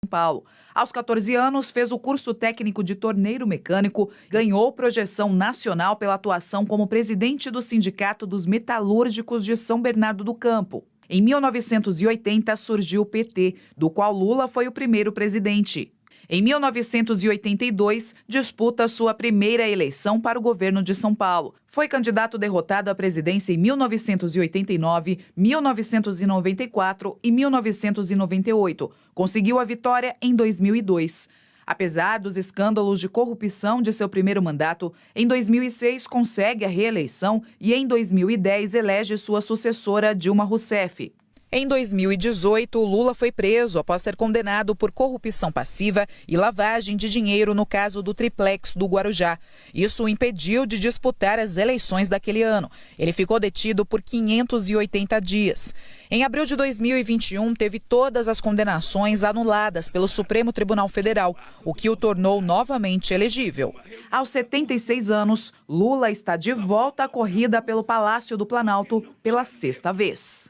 Paulo. Aos 14 anos, fez o curso técnico de torneiro mecânico, ganhou projeção nacional pela atuação como presidente do Sindicato dos Metalúrgicos de São Bernardo do Campo. Em 1980, surgiu o PT, do qual Lula foi o primeiro presidente. Em 1982, disputa sua primeira eleição para o governo de São Paulo. Foi candidato derrotado à presidência em 1989, 1994 e 1998. Conseguiu a vitória em 2002. Apesar dos escândalos de corrupção de seu primeiro mandato, em 2006 consegue a reeleição e em 2010 elege sua sucessora Dilma Rousseff. Em 2018, Lula foi preso após ser condenado por corrupção passiva e lavagem de dinheiro no caso do triplex do Guarujá. Isso o impediu de disputar as eleições daquele ano. Ele ficou detido por 580 dias. Em abril de 2021, teve todas as condenações anuladas pelo Supremo Tribunal Federal, o que o tornou novamente elegível. Aos 76 anos, Lula está de volta à corrida pelo Palácio do Planalto pela sexta vez.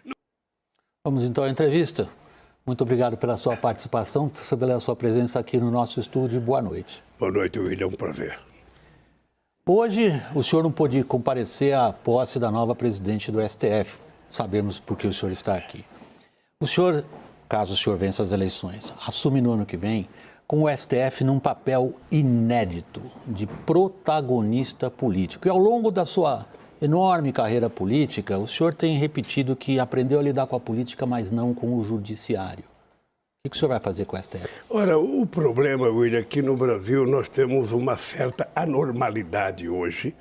Vamos então à entrevista. Muito obrigado pela sua participação, pela sua presença aqui no nosso estúdio. Boa noite. Boa noite, William. É um prazer. Hoje, o senhor não pôde comparecer à posse da nova presidente do STF. Sabemos por que o senhor está aqui. O senhor, caso o senhor vença as eleições, assume no ano que vem com o STF num papel inédito de protagonista político. E ao longo da sua enorme carreira política, o senhor tem repetido que aprendeu a lidar com a política, mas não com o judiciário. O que o senhor vai fazer com o STF? Ora, o problema, William, aqui no Brasil nós temos uma certa anormalidade hoje,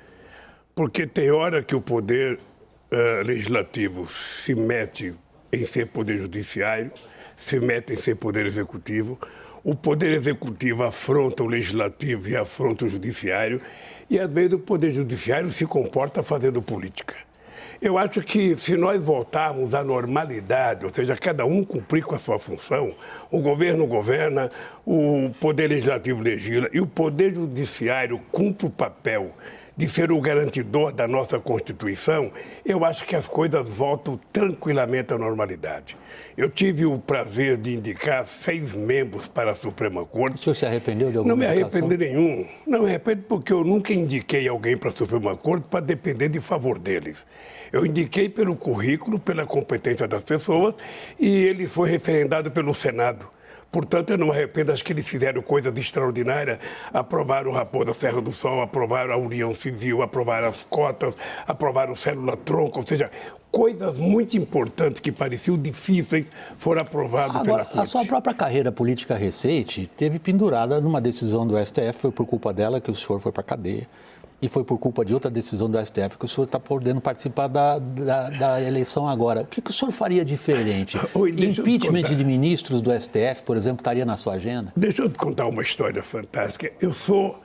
porque tem hora que o poder legislativo se mete em ser poder judiciário, se mete em ser poder executivo, o poder executivo afronta o legislativo e afronta o judiciário, e às vezes o poder judiciário se comporta fazendo política. Eu acho que se nós voltarmos à normalidade, ou seja, cada um cumprir com a sua função, o governo governa, o poder legislativo legisla e o poder judiciário cumpre o papel de ser o garantidor da nossa Constituição, eu acho que as coisas voltam tranquilamente à normalidade. Eu tive o prazer de indicar 6 membros para a Suprema Corte. O senhor se arrependeu de alguma Não me indicação? arrependo nenhum. Não me arrependo porque eu nunca indiquei alguém para a Suprema Corte para depender de favor deles. Eu indiquei pelo currículo, pela competência das pessoas e ele foi referendado pelo Senado. Portanto, eu não me arrependo, acho que eles fizeram coisas extraordinárias, aprovaram o Raposa Serra do Sol, aprovaram a União Civil, aprovaram as cotas, aprovaram o célula-tronco, ou seja, coisas muito importantes que pareciam difíceis foram aprovadas pela Corte. A sua própria carreira política recente teve pendurada numa decisão do STF, foi por culpa dela que o senhor foi para a cadeia. E foi por culpa de outra decisão do STF que o senhor está podendo participar da eleição agora. O que o senhor faria diferente? Impeachment de ministros do STF, por exemplo, estaria na sua agenda? Deixa eu te contar uma história fantástica. Eu sou,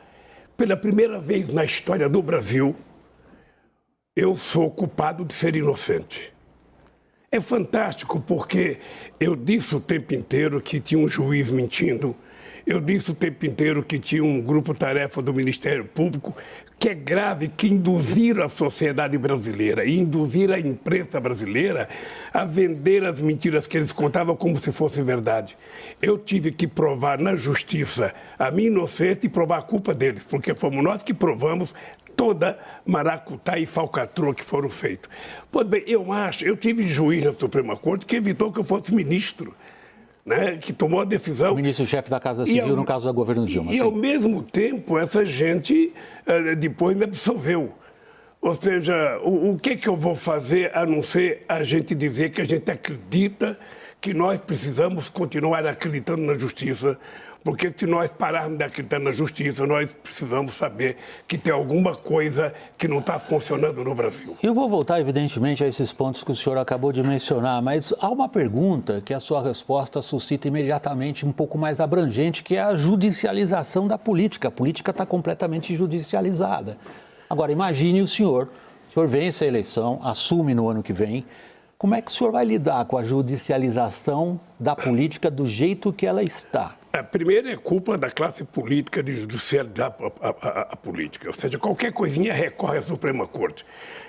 pela primeira vez na história do Brasil, eu sou culpado de ser inocente. É fantástico porque eu disse o tempo inteiro que tinha um juiz mentindo. Eu disse o tempo inteiro que tinha um grupo-tarefa do Ministério Público que é grave, que induziram a sociedade brasileira e induziram a imprensa brasileira a vender as mentiras que eles contavam como se fosse verdade. Eu tive que provar na justiça a minha inocência e provar a culpa deles, porque fomos nós que provamos toda maracutá e falcatrua que foram feitos. Pois bem, eu tive juiz na Suprema Corte que evitou que eu fosse ministro. Né, que tomou a decisão... O ministro-chefe da Casa Civil, no caso do governo Dilma. E, ao mesmo tempo, essa gente depois me absolveu. Ou seja, o que eu vou fazer a não ser a gente dizer que a gente acredita que nós precisamos continuar acreditando na justiça, porque se nós pararmos de acreditar na justiça, nós precisamos saber que tem alguma coisa que não está funcionando no Brasil. Eu vou voltar, evidentemente, a esses pontos que o senhor acabou de mencionar, mas há uma pergunta que a sua resposta suscita imediatamente um pouco mais abrangente, que é a judicialização da política. A política está completamente judicializada. Agora, imagine o senhor vence a eleição, assume no ano que vem. Como é que o senhor vai lidar com a judicialização da política do jeito que ela está? A primeira é culpa da classe política de judicializar a política. Ou seja, qualquer coisinha recorre à Suprema Corte.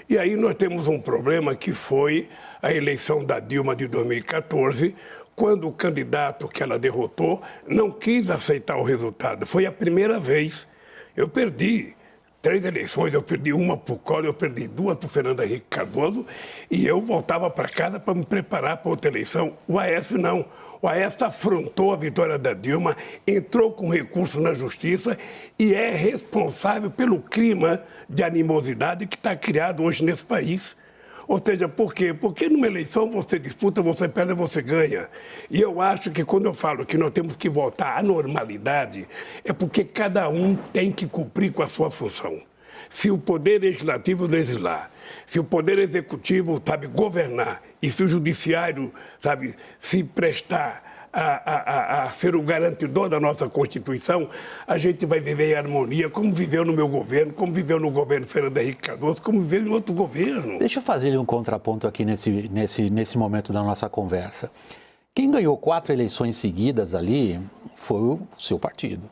E aí nós temos um problema que foi a eleição da Dilma de 2014, quando o candidato que ela derrotou não quis aceitar o resultado. Foi a primeira vez. Eu perdi 3 eleições, eu perdi uma por Collor, eu perdi 2 por Fernando Henrique Cardoso e eu voltava para casa para me preparar para outra eleição. O Aécio não. O Aécio afrontou a vitória da Dilma, entrou com recurso na justiça e é responsável pelo clima de animosidade que está criado hoje nesse país. Ou seja, por quê? Porque numa eleição você disputa, você perde, você ganha. E eu acho que quando eu falo que nós temos que voltar à normalidade, é porque cada um tem que cumprir com a sua função. Se o Poder Legislativo legislar, se o Poder Executivo, sabe, governar, e se o Judiciário, sabe, se prestar a ser o garantidor da nossa Constituição, a gente vai viver em harmonia, como viveu no meu governo, como viveu no governo Fernando Henrique Cardoso, como viveu em outro governo. Deixa eu fazer um contraponto aqui nesse momento da nossa conversa. Quem ganhou 4 eleições seguidas ali foi o seu partido.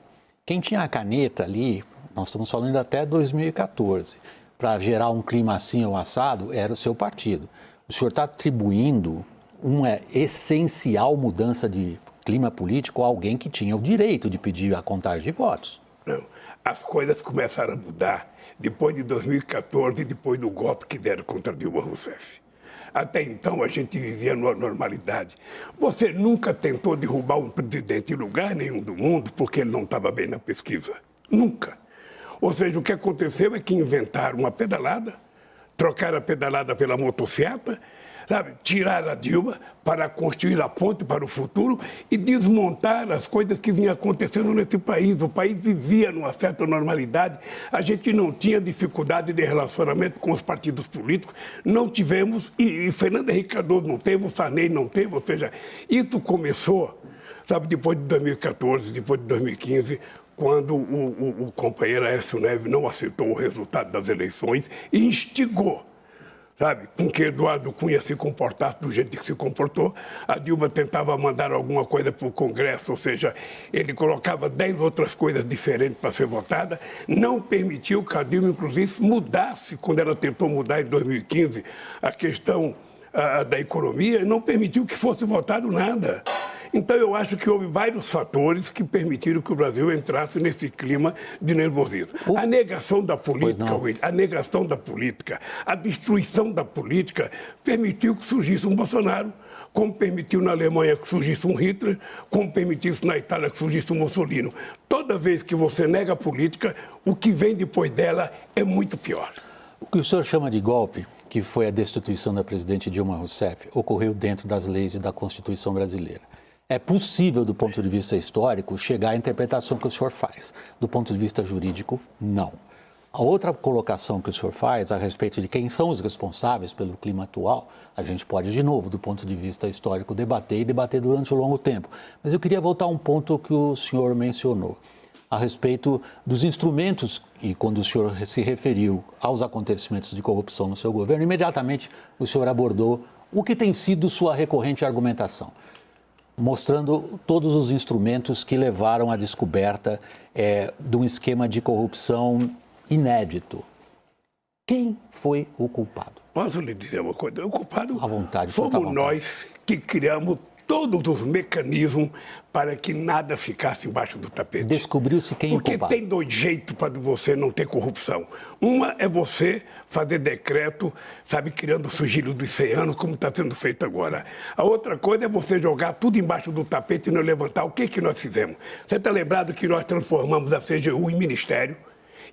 Quem tinha a caneta ali, nós estamos falando até 2014, para gerar um clima assim ou assado, era o seu partido. O senhor está atribuindo uma essencial mudança de clima político a alguém que tinha o direito de pedir a contagem de votos. Não, as coisas começaram a mudar depois de 2014, depois do golpe que deram contra Dilma Rousseff. Até então a gente vivia numa normalidade. Você nunca tentou derrubar um presidente em lugar nenhum do mundo porque ele não estava bem na pesquisa. Nunca. Ou seja, o que aconteceu é que inventaram uma pedalada, trocaram a pedalada pela motocicleta, sabe, tirar a Dilma para construir a ponte para o futuro e desmontar as coisas que vinham acontecendo nesse país. O país vivia numa certa normalidade, a gente não tinha dificuldade de relacionamento com os partidos políticos, não tivemos, e Fernando Henrique Cardoso não teve, o Sarney não teve, ou seja, isso começou, sabe, depois de 2014, depois de 2015, quando o companheiro Aécio Neves não aceitou o resultado das eleições e instigou, sabe, com que Eduardo Cunha se comportasse do jeito que se comportou. A Dilma tentava mandar alguma coisa para o Congresso, ou seja, ele colocava 10 outras coisas diferentes para ser votada, não permitiu que a Dilma, inclusive, mudasse, quando ela tentou mudar em 2015 a questão da economia, não permitiu que fosse votado nada. Então, eu acho que houve vários fatores que permitiram que o Brasil entrasse nesse clima de nervosismo. A negação da política, a negação da política, a destruição da política permitiu que surgisse um Bolsonaro, como permitiu na Alemanha que surgisse um Hitler, como permitiu na Itália que surgisse um Mussolini. Toda vez que você nega a política, o que vem depois dela é muito pior. O que o senhor chama de golpe, que foi a destituição da presidente Dilma Rousseff, ocorreu dentro das leis e da Constituição brasileira. É possível, do ponto de vista histórico, chegar à interpretação que o senhor faz. Do ponto de vista jurídico, não. A outra colocação que o senhor faz a respeito de quem são os responsáveis pelo clima atual, a gente pode, de novo, do ponto de vista histórico, debater durante um longo tempo. Mas eu queria voltar a um ponto que o senhor mencionou, a respeito dos instrumentos, e quando o senhor se referiu aos acontecimentos de corrupção no seu governo, imediatamente o senhor abordou o que tem sido sua recorrente argumentação, mostrando todos os instrumentos que levaram à descoberta de um esquema de corrupção inédito. Quem foi o culpado? Posso lhe dizer uma coisa? O culpado à vontade, fomos nós que criamos todos os mecanismos para que nada ficasse embaixo do tapete. Descobriu-se quem é o culpado. Porque tem 2 jeitos para você não ter corrupção. Uma é você fazer decreto, sabe, criando o sigilo dos 100 anos, como está sendo feito agora. A outra coisa é você jogar tudo embaixo do tapete e não levantar. O que nós fizemos? Você está lembrado que nós transformamos a CGU em ministério?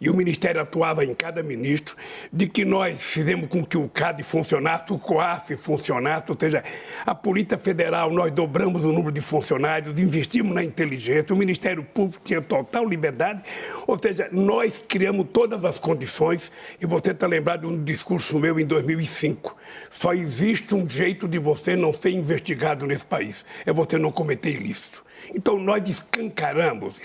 E o Ministério atuava em cada ministro, de que nós fizemos com que o CAD funcionasse, o COAF funcionasse, ou seja, a Polícia Federal, nós dobramos o número de funcionários, investimos na inteligência, o Ministério Público tinha total liberdade, ou seja, nós criamos todas as condições, e você está lembrado de um discurso meu em 2005, só existe um jeito de você não ser investigado nesse país, é você não cometer ilícito. Então, nós escancaramos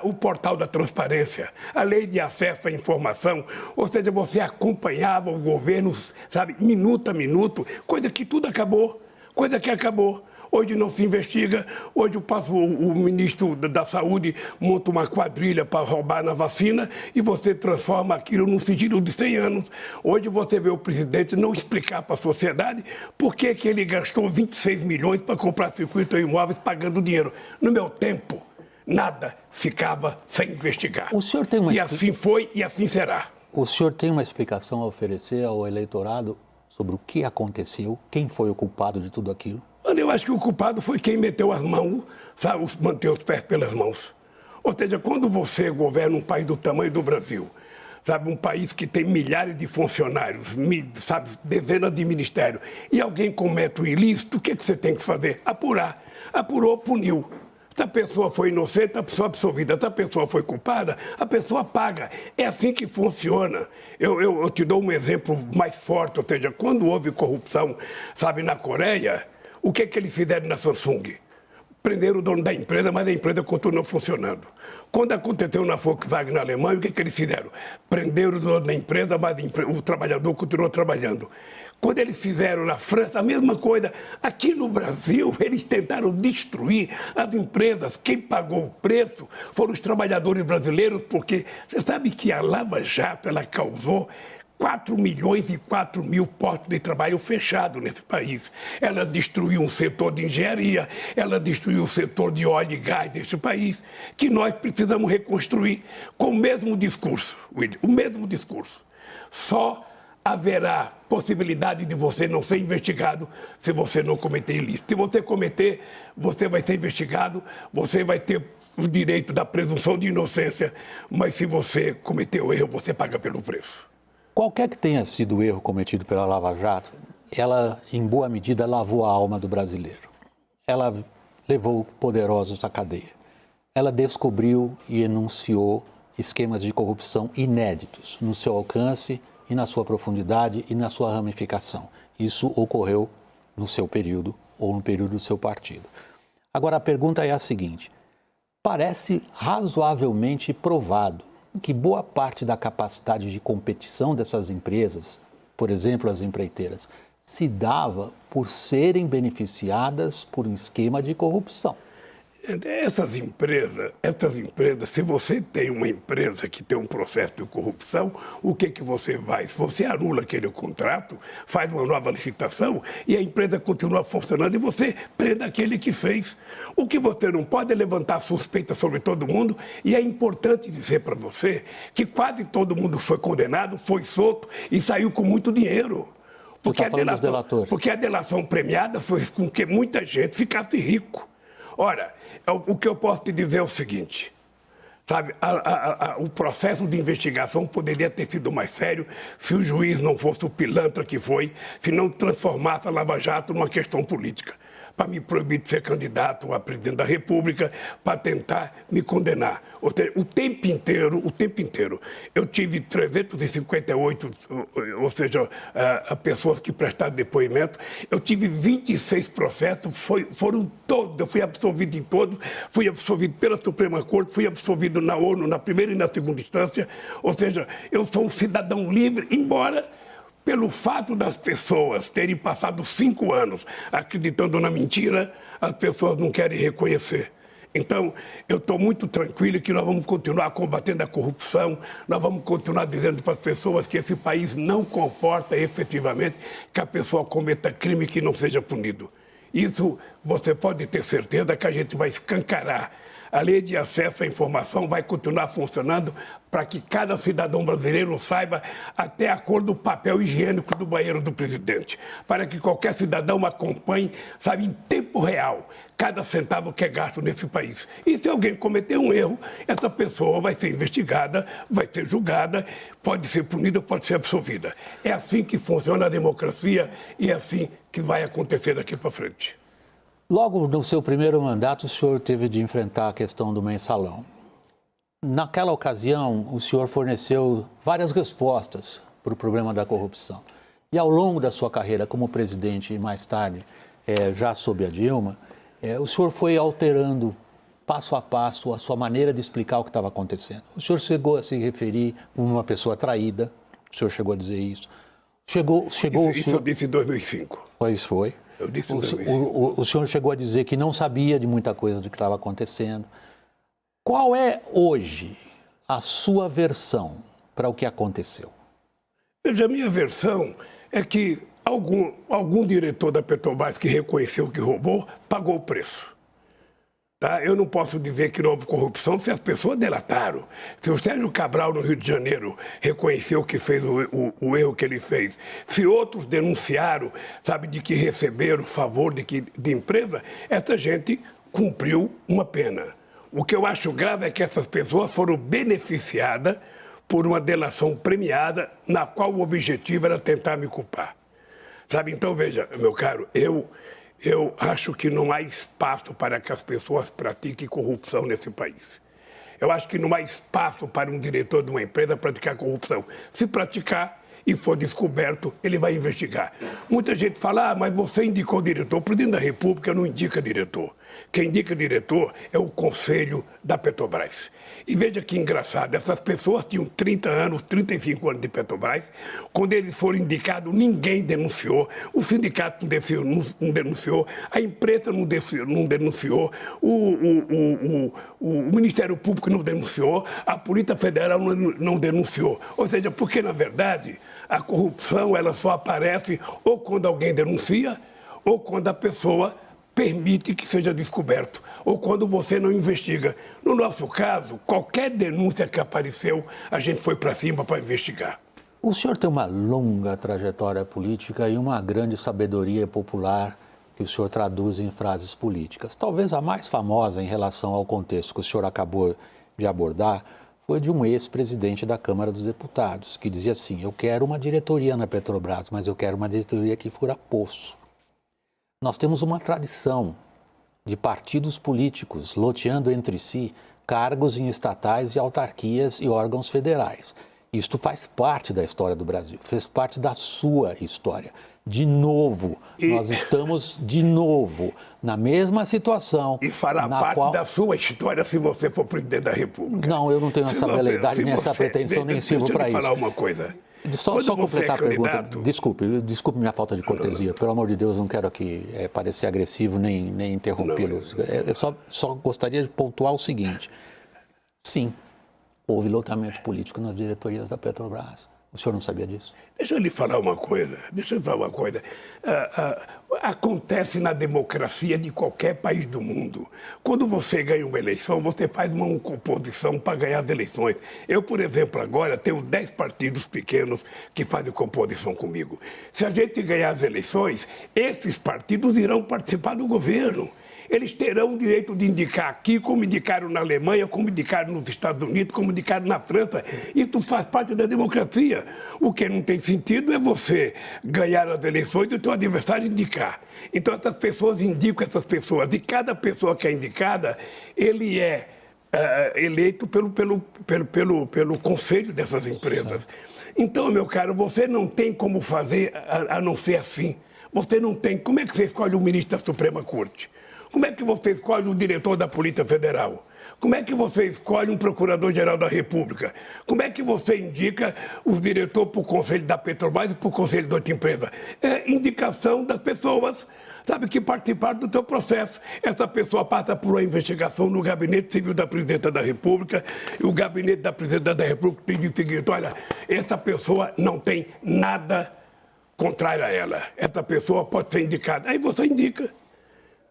o portal da transparência, a lei de acesso à informação, ou seja, você acompanhava o governo, sabe, minuto a minuto, coisa que tudo acabou, coisa que acabou. Hoje não se investiga, hoje o ministro da Saúde monta uma quadrilha para roubar na vacina e você transforma aquilo num sigilo de 100 anos. Hoje você vê o presidente não explicar para a sociedade por que ele gastou 26 milhões para comprar 50 imóveis pagando dinheiro. No meu tempo, nada ficava sem investigar. O senhor tem E assim foi e assim será. O senhor tem uma explicação a oferecer ao eleitorado sobre o que aconteceu, quem foi o culpado de tudo aquilo? Olha, eu acho que o culpado foi quem meteu as mãos, sabe, manteve os pés pelas mãos. Ou seja, quando você governa um país do tamanho do Brasil, sabe, um país que tem milhares de funcionários, sabe, dezenas de ministérios, e alguém comete um ilícito, o que você tem que fazer? Apurar. Apurou, puniu. Se a pessoa foi inocente, a pessoa é absolvida. Se a pessoa foi culpada, a pessoa paga. É assim que funciona. Eu te dou um exemplo mais forte, ou seja, quando houve corrupção, sabe, na Coreia, o que eles fizeram na Samsung? Prenderam o dono da empresa, mas a empresa continuou funcionando. Quando aconteceu na Volkswagen na Alemanha, o que eles fizeram? Prenderam o dono da empresa, mas o trabalhador continuou trabalhando. Quando eles fizeram na França, a mesma coisa. Aqui no Brasil, eles tentaram destruir as empresas. Quem pagou o preço foram os trabalhadores brasileiros, porque você sabe que a Lava Jato ela causou 4 milhões e 4 mil postos de trabalho fechados nesse país. Ela destruiu um setor de engenharia, ela destruiu o setor de óleo e gás desse país, que nós precisamos reconstruir com o mesmo discurso, William, o mesmo discurso. Só haverá possibilidade de você não ser investigado se você não cometer ilícito. Se você cometer, você vai ser investigado, você vai ter o direito da presunção de inocência, mas se você cometer o erro, você paga pelo preço. Qualquer que tenha sido o erro cometido pela Lava Jato, ela, em boa medida, lavou a alma do brasileiro. Ela levou poderosos à cadeia. Ela descobriu e enunciou esquemas de corrupção inéditos no seu alcance e na sua profundidade e na sua ramificação. Isso ocorreu no seu período ou no período do seu partido. Agora, a pergunta é a seguinte: parece razoavelmente provado que boa parte da capacidade de competição dessas empresas, por exemplo, as empreiteiras, se dava por serem beneficiadas por um esquema de corrupção. Essas empresas, se você tem uma empresa que tem um processo de corrupção, o que você faz? Você anula aquele contrato, faz uma nova licitação e a empresa continua funcionando e você prende aquele que fez. O que você não pode é levantar suspeita sobre todo mundo, e é importante dizer para você que quase todo mundo foi condenado, foi solto e saiu com muito dinheiro. Porque a delação premiada fez com que muita gente ficasse rico. Ora, o que eu posso te dizer é o seguinte, sabe, o processo de investigação poderia ter sido mais sério se o juiz não fosse o pilantra que foi, se não transformasse a Lava Jato numa questão política, para me proibir de ser candidato a presidente da República, para tentar me condenar. Ou seja, o tempo inteiro, eu tive 358, ou seja, pessoas que prestaram depoimento, eu tive 26 processos, foram todos, eu fui absolvido em todos, fui absolvido pela Suprema Corte, fui absolvido na ONU, na primeira e na segunda instância, ou seja, eu sou um cidadão livre, embora pelo fato das pessoas terem passado 5 anos acreditando na mentira, as pessoas não querem reconhecer. Então, eu estou muito tranquilo que nós vamos continuar combatendo a corrupção, nós vamos continuar dizendo para as pessoas que esse país não comporta efetivamente que a pessoa cometa crime que não seja punido. Isso você pode ter certeza que a gente vai escancarar. A lei de acesso à informação vai continuar funcionando para que cada cidadão brasileiro saiba até a cor do papel higiênico do banheiro do presidente, para que qualquer cidadão acompanhe, sabe, em tempo real, cada centavo que é gasto nesse país. E se alguém cometer um erro, essa pessoa vai ser investigada, vai ser julgada, pode ser punida, pode ser absolvida. É assim que funciona a democracia e é assim que vai acontecer daqui para frente. Logo no seu primeiro mandato, o senhor teve de enfrentar a questão do mensalão. Naquela ocasião, o senhor forneceu várias respostas para o problema da corrupção. E ao longo da sua carreira como presidente e mais tarde, já sob a Dilma, o senhor foi alterando passo a passo a sua maneira de explicar o que estava acontecendo. O senhor chegou a se referir como uma pessoa traída, o senhor chegou a dizer isso. Isso eu disse em 2005. Pois foi. Eu disse o senhor chegou a dizer que não sabia de muita coisa do que estava acontecendo. Qual é hoje a sua versão para o que aconteceu? Veja, a minha versão é que algum diretor da Petrobras que reconheceu que roubou, pagou o preço. Tá? Eu não posso dizer que não houve corrupção se as pessoas delataram. Se o Sérgio Cabral, no Rio de Janeiro, reconheceu que fez o erro que ele fez, se outros denunciaram, sabe, de que receberam favor de empresa, essa gente cumpriu uma pena. O que eu acho grave é que essas pessoas foram beneficiadas por uma delação premiada, na qual o objetivo era tentar me culpar. Sabe, então, veja, meu caro, eu acho que não há espaço para que as pessoas pratiquem corrupção nesse país. Eu acho que não há espaço para um diretor de uma empresa praticar corrupção. Se praticar e for descoberto, ele vai investigar. Muita gente fala, mas você indicou diretor. O presidente da República não indica diretor. Quem indica diretor é o Conselho da Petrobras. E veja que engraçado, essas pessoas tinham 30 anos, 35 anos de Petrobras. Quando eles foram indicados, ninguém denunciou. O sindicato não denunciou, a imprensa não denunciou, o Ministério Público não denunciou, a Polícia Federal não denunciou. Ou seja, porque, na verdade, a corrupção ela só aparece ou quando alguém denuncia ou quando a pessoa permite que seja descoberto, ou quando você não investiga. No nosso caso, qualquer denúncia que apareceu, a gente foi para cima para investigar. O senhor tem uma longa trajetória política e uma grande sabedoria popular que o senhor traduz em frases políticas. Talvez a mais famosa em relação ao contexto que o senhor acabou de abordar foi de um ex-presidente da Câmara dos Deputados, que dizia assim, eu quero uma diretoria na Petrobras, mas eu quero uma diretoria que fura poço. Nós temos uma tradição de partidos políticos loteando entre si cargos em estatais e autarquias e órgãos federais. Isto faz parte da história do Brasil, fez parte da sua história. De novo, nós estamos de novo na mesma situação. E fará parte da sua história se você for presidente da República. Não, eu não tenho essa veleidade nem essa pretensão, nem sirvo para isso. Deixa eu falar uma coisa. Só completar a pergunta. Desculpe minha falta de cortesia. Pelo amor de Deus, não quero aqui parecer agressivo nem interrompê-lo. Eu só gostaria de pontuar o seguinte. Sim, houve loteamento político nas diretorias da Petrobras. O senhor não sabia disso? Deixa eu lhe falar uma coisa. Acontece na democracia de qualquer país do mundo. Quando você ganha uma eleição, você faz uma composição para ganhar as eleições. Eu, por exemplo, agora tenho 10 partidos pequenos que fazem composição comigo. Se a gente ganhar as eleições, esses partidos irão participar do governo. Eles terão o direito de indicar aqui, como indicaram na Alemanha, como indicaram nos Estados Unidos, como indicaram na França. Isso faz parte da democracia. O que não tem sentido é você ganhar as eleições e o seu adversário indicar. Então, essas pessoas indicam essas pessoas. E cada pessoa que é indicada, ele é eleito pelo conselho dessas empresas. Então, meu caro, você não tem como fazer a não ser assim. Você não tem. Como é que você escolhe o ministro da Suprema Corte? Como é que você escolhe o diretor da Polícia Federal? Como é que você escolhe um procurador-geral da República? Como é que você indica os diretores para o Conselho da Petrobras e para o Conselho de outra empresa? É indicação das pessoas, sabe, que participaram do seu processo. Essa pessoa passa por uma investigação no Gabinete Civil da Presidenta da República e o Gabinete da Presidenta da República diz o seguinte, olha, essa pessoa não tem nada contrário a ela. Essa pessoa pode ser indicada. Aí você indica.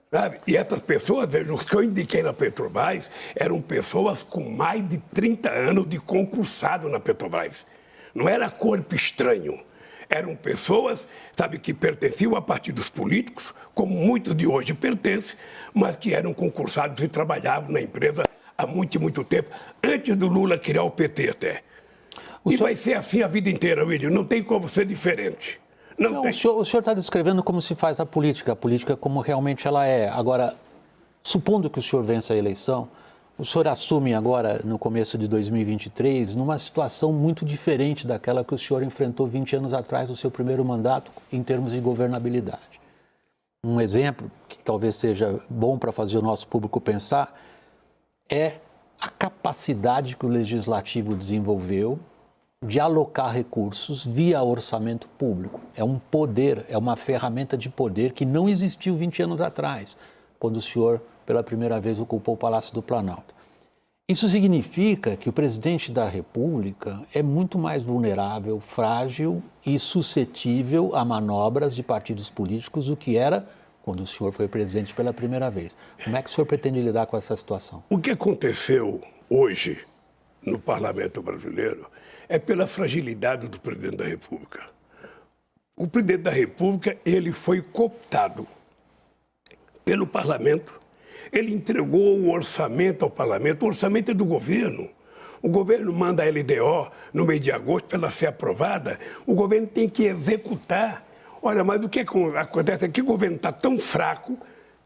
Sabe? E essas pessoas, veja, os que eu indiquei na Petrobras eram pessoas com mais de 30 anos de concursado na Petrobras. Não era corpo estranho. Eram pessoas, sabe, que pertenciam a partidos políticos, como muitos de hoje pertencem, mas que eram concursados e trabalhavam na empresa há muito tempo, antes do Lula criar o PT até. Vai ser assim a vida inteira, William, não tem como ser diferente. Não, o senhor está descrevendo como se faz a política como realmente ela é. Agora, supondo que o senhor vença a eleição, o senhor assume agora, no começo de 2023, numa situação muito diferente daquela que o senhor enfrentou 20 anos atrás no seu primeiro mandato, em termos de governabilidade. Um exemplo, que talvez seja bom para fazer o nosso público pensar, é a capacidade que o Legislativo desenvolveu de alocar recursos via orçamento público. É um poder, é uma ferramenta de poder que não existiu 20 anos atrás, quando o senhor, pela primeira vez, ocupou o Palácio do Planalto. Isso significa que o presidente da República é muito mais vulnerável, frágil e suscetível a manobras de partidos políticos do que era quando o senhor foi presidente pela primeira vez. Como é que o senhor pretende lidar com essa situação? O que aconteceu hoje no parlamento brasileiro é pela fragilidade do presidente da República. O presidente da República, ele foi cooptado pelo parlamento, ele entregou o orçamento ao parlamento, o orçamento é do governo. O governo manda a LDO no mês de agosto para ela ser aprovada, o governo tem que executar. Olha, mas o que acontece é que o governo está tão fraco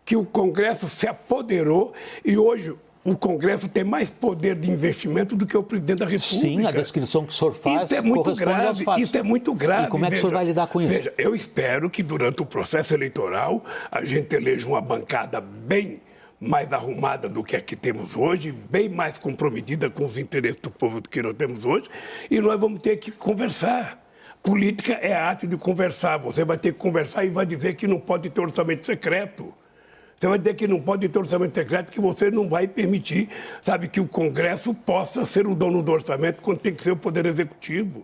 que o Congresso se apoderou e hoje o Congresso tem mais poder de investimento do que o presidente da República. Sim, a descrição que o senhor faz isso é muito corresponde grave, aos fatos. Isso é muito grave. E como é que o senhor vai lidar com isso? Veja, eu espero que durante o processo eleitoral a gente eleja uma bancada bem mais arrumada do que a que temos hoje, bem mais comprometida com os interesses do povo do que nós temos hoje, e nós vamos ter que conversar. Política é a arte de conversar. Você vai ter que conversar e vai dizer que não pode ter orçamento secreto. Você vai dizer que não pode ter orçamento secreto, que você não vai permitir, sabe, que o Congresso possa ser o dono do orçamento quando tem que ser o Poder Executivo.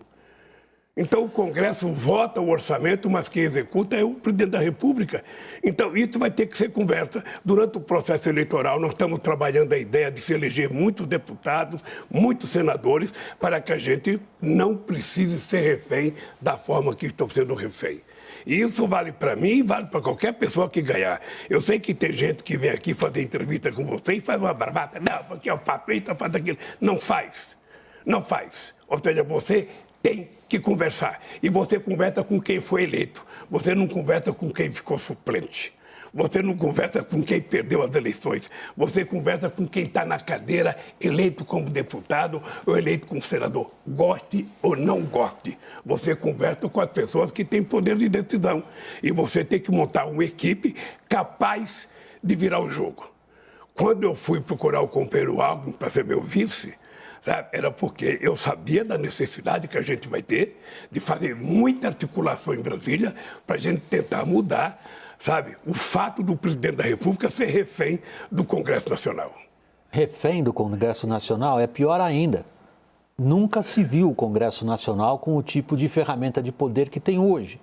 Então, o Congresso vota o orçamento, mas quem executa é o presidente da República. Então, isso vai ter que ser conversa. Durante o processo eleitoral, nós estamos trabalhando a ideia de se eleger muitos deputados, muitos senadores, para que a gente não precise ser refém da forma que estão sendo refém. E isso vale para mim e vale para qualquer pessoa que ganhar. Eu sei que tem gente que vem aqui fazer entrevista com você e faz uma barbata. Não, porque eu faço isso, eu faço aquilo. Não faz. Não faz. Ou seja, você tem que conversar. E você conversa com quem foi eleito. Você não conversa com quem ficou suplente. Você não conversa com quem perdeu as eleições. Você conversa com quem está na cadeira, eleito como deputado ou eleito como senador. Goste ou não goste. Você conversa com as pessoas que têm poder de decisão. E você tem que montar uma equipe capaz de virar o jogo. Quando eu fui procurar o companheiro Alckmin para ser meu vice, sabe, era porque eu sabia da necessidade que a gente vai ter de fazer muita articulação em Brasília para a gente tentar mudar, sabe, o fato do presidente da República ser refém do Congresso Nacional. Refém do Congresso Nacional é pior ainda. Nunca se viu o Congresso Nacional com o tipo de ferramenta de poder que tem hoje.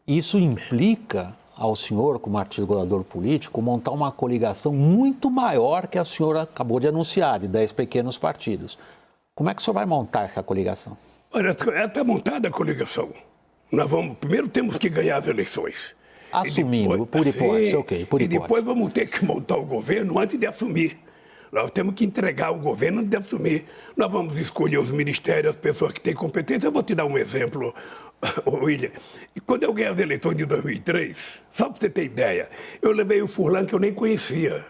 Isso implica ao senhor, como articulador político, montar uma coligação muito maior que a senhora acabou de anunciar, de 10 pequenos partidos. Como é que o senhor vai montar essa coligação? Olha, está montada a coligação. Primeiro temos que ganhar as eleições. Assumindo, depois, por hipótese, assim, ok, por hipótese. E depois vamos ter que montar o governo antes de assumir. Nós temos que entregar o governo antes de assumir. Nós vamos escolher os ministérios, as pessoas que têm competência. Eu vou te dar um exemplo, William. Quando eu ganhei as eleições de 2003, só para você ter ideia, eu levei o Furlan, que eu nem conhecia.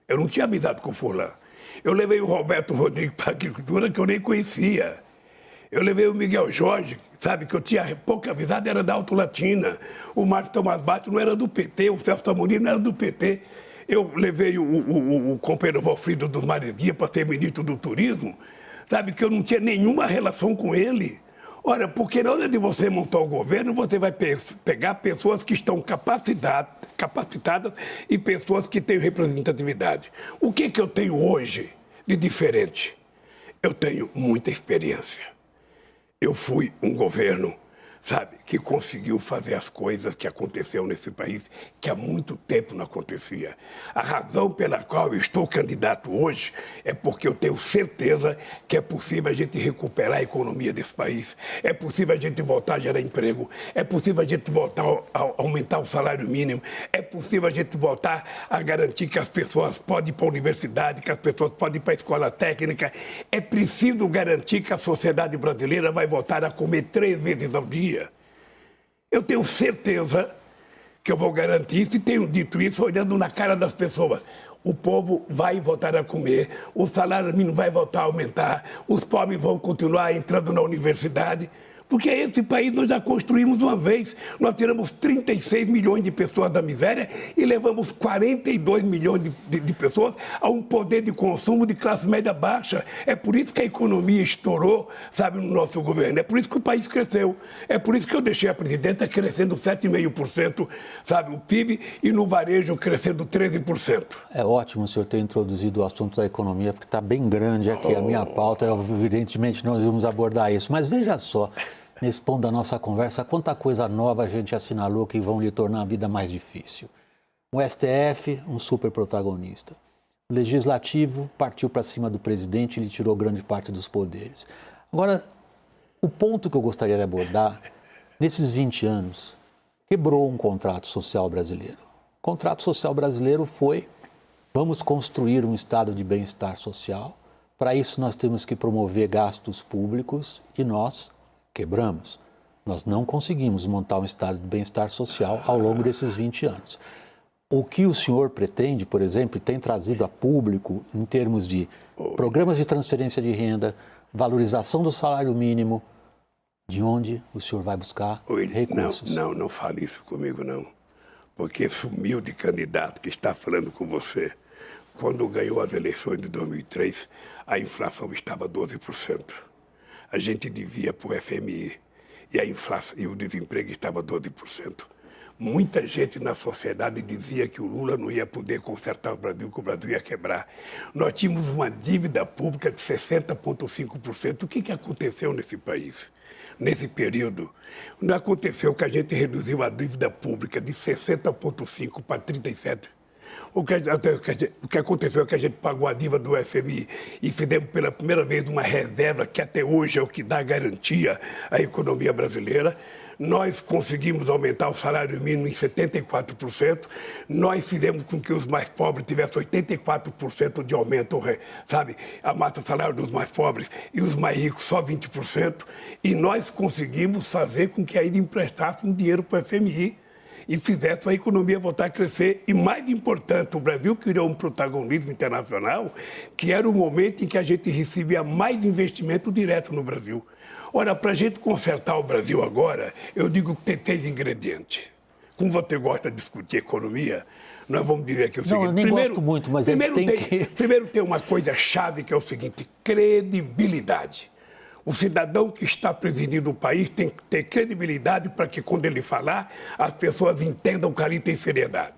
Eu não tinha amizade com o Furlan. Eu levei o Roberto Rodrigues para a agricultura, que eu nem conhecia. Eu levei o Miguel Jorge, sabe, que eu tinha pouca amizade, era da Alto Latina. O Márcio Tomás Bastos não era do PT, o Celso Amorim não era do PT. Eu levei o companheiro Valfrido dos Mares Guia para ser ministro do Turismo, sabe, que eu não tinha nenhuma relação com ele. Ora, porque na hora de você montar o governo, você vai pegar pessoas que estão capacitadas e pessoas que têm representatividade. O que eu tenho hoje de diferente? Eu tenho muita experiência. Eu fui um governo, sabe, que conseguiu fazer as coisas que aconteceram nesse país, que há muito tempo não acontecia. A razão pela qual eu estou candidato hoje é porque eu tenho certeza que é possível a gente recuperar a economia desse país, é possível a gente voltar a gerar emprego, é possível a gente voltar a aumentar o salário mínimo, é possível a gente voltar a garantir que as pessoas podem ir para a universidade, que as pessoas podem ir para a escola técnica. É preciso garantir que a sociedade brasileira vai voltar a comer 3 vezes ao dia. Eu tenho certeza que eu vou garantir isso e tenho dito isso olhando na cara das pessoas. O povo vai voltar a comer, o salário mínimo vai voltar a aumentar, os pobres vão continuar entrando na universidade, Porque esse país nós já construímos uma vez. Nós tiramos 36 milhões de pessoas da miséria e levamos 42 milhões de pessoas a um poder de consumo de classe média baixa. É por isso que a economia estourou, sabe, no nosso governo. É por isso que o país cresceu. É por isso que eu deixei a presidência crescendo 7,5%, sabe, o PIB, e no varejo crescendo 13%. É ótimo o senhor ter introduzido o assunto da economia, porque está bem grande aqui a minha pauta. Evidentemente, nós vamos abordar isso. Mas veja só, nesse ponto da nossa conversa, quanta coisa nova a gente assinalou que vão lhe tornar a vida mais difícil. O STF, um super protagonista. O Legislativo partiu para cima do presidente e lhe tirou grande parte dos poderes. Agora, o ponto que eu gostaria de abordar, nesses 20 anos, quebrou um contrato social brasileiro. O contrato social brasileiro foi: vamos construir um estado de bem-estar social. Para isso, nós temos que promover gastos públicos e nós quebramos. Nós não conseguimos montar um estado de bem-estar social ao longo desses 20 anos. O que o senhor pretende, por exemplo, e tem trazido a público em termos de programas de transferência de renda, valorização do salário mínimo, de onde o senhor vai buscar recursos? Não fale isso comigo, não. Porque esse humilde candidato que está falando com você, quando ganhou as eleições de 2003, a inflação estava 12%. A gente devia para o FMI e a inflação e o desemprego estava 12%. Muita gente na sociedade dizia que o Lula não ia poder consertar o Brasil, que o Brasil ia quebrar. Nós tínhamos uma dívida pública de 60,5%. O que aconteceu nesse país? Nesse período, não aconteceu que a gente reduziu a dívida pública de 60,5% para 37%. O que aconteceu é que a gente pagou a dívida do FMI e fizemos pela primeira vez uma reserva que até hoje é o que dá garantia à economia brasileira. Nós conseguimos aumentar o salário mínimo em 74%. Nós fizemos com que os mais pobres tivessem 84% de aumento, sabe? A massa salarial dos mais pobres e os mais ricos só 20%. E nós conseguimos fazer com que ainda emprestasse um dinheiro para o FMI e fizesse a economia voltar a crescer. E mais importante, o Brasil criou um protagonismo internacional, que era o momento em que a gente recebia mais investimento direto no Brasil. Ora, para a gente consertar o Brasil agora, eu digo que tem 3 ingredientes. Como você gosta de discutir economia, nós vamos dizer aqui o seguinte... Não, eu nem gosto muito, mas Primeiro tem uma coisa chave, que é o seguinte: credibilidade. O cidadão que está presidindo o país tem que ter credibilidade para que, quando ele falar, as pessoas entendam que ali tem seriedade.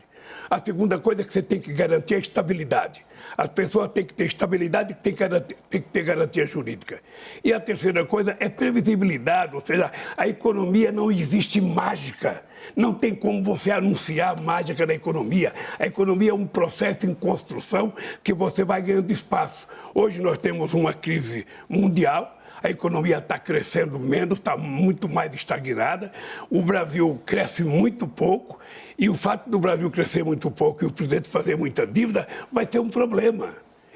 A segunda coisa que você tem que garantir é a estabilidade. As pessoas têm que ter estabilidade e têm que ter garantia jurídica. E a terceira coisa é previsibilidade, ou seja, a economia não existe mágica. Não tem como você anunciar mágica na economia. A economia é um processo em construção que você vai ganhando espaço. Hoje nós temos uma crise mundial. A economia está crescendo menos, está muito mais estagnada. O Brasil cresce muito pouco. E o fato do Brasil crescer muito pouco e o presidente fazer muita dívida vai ser um problema.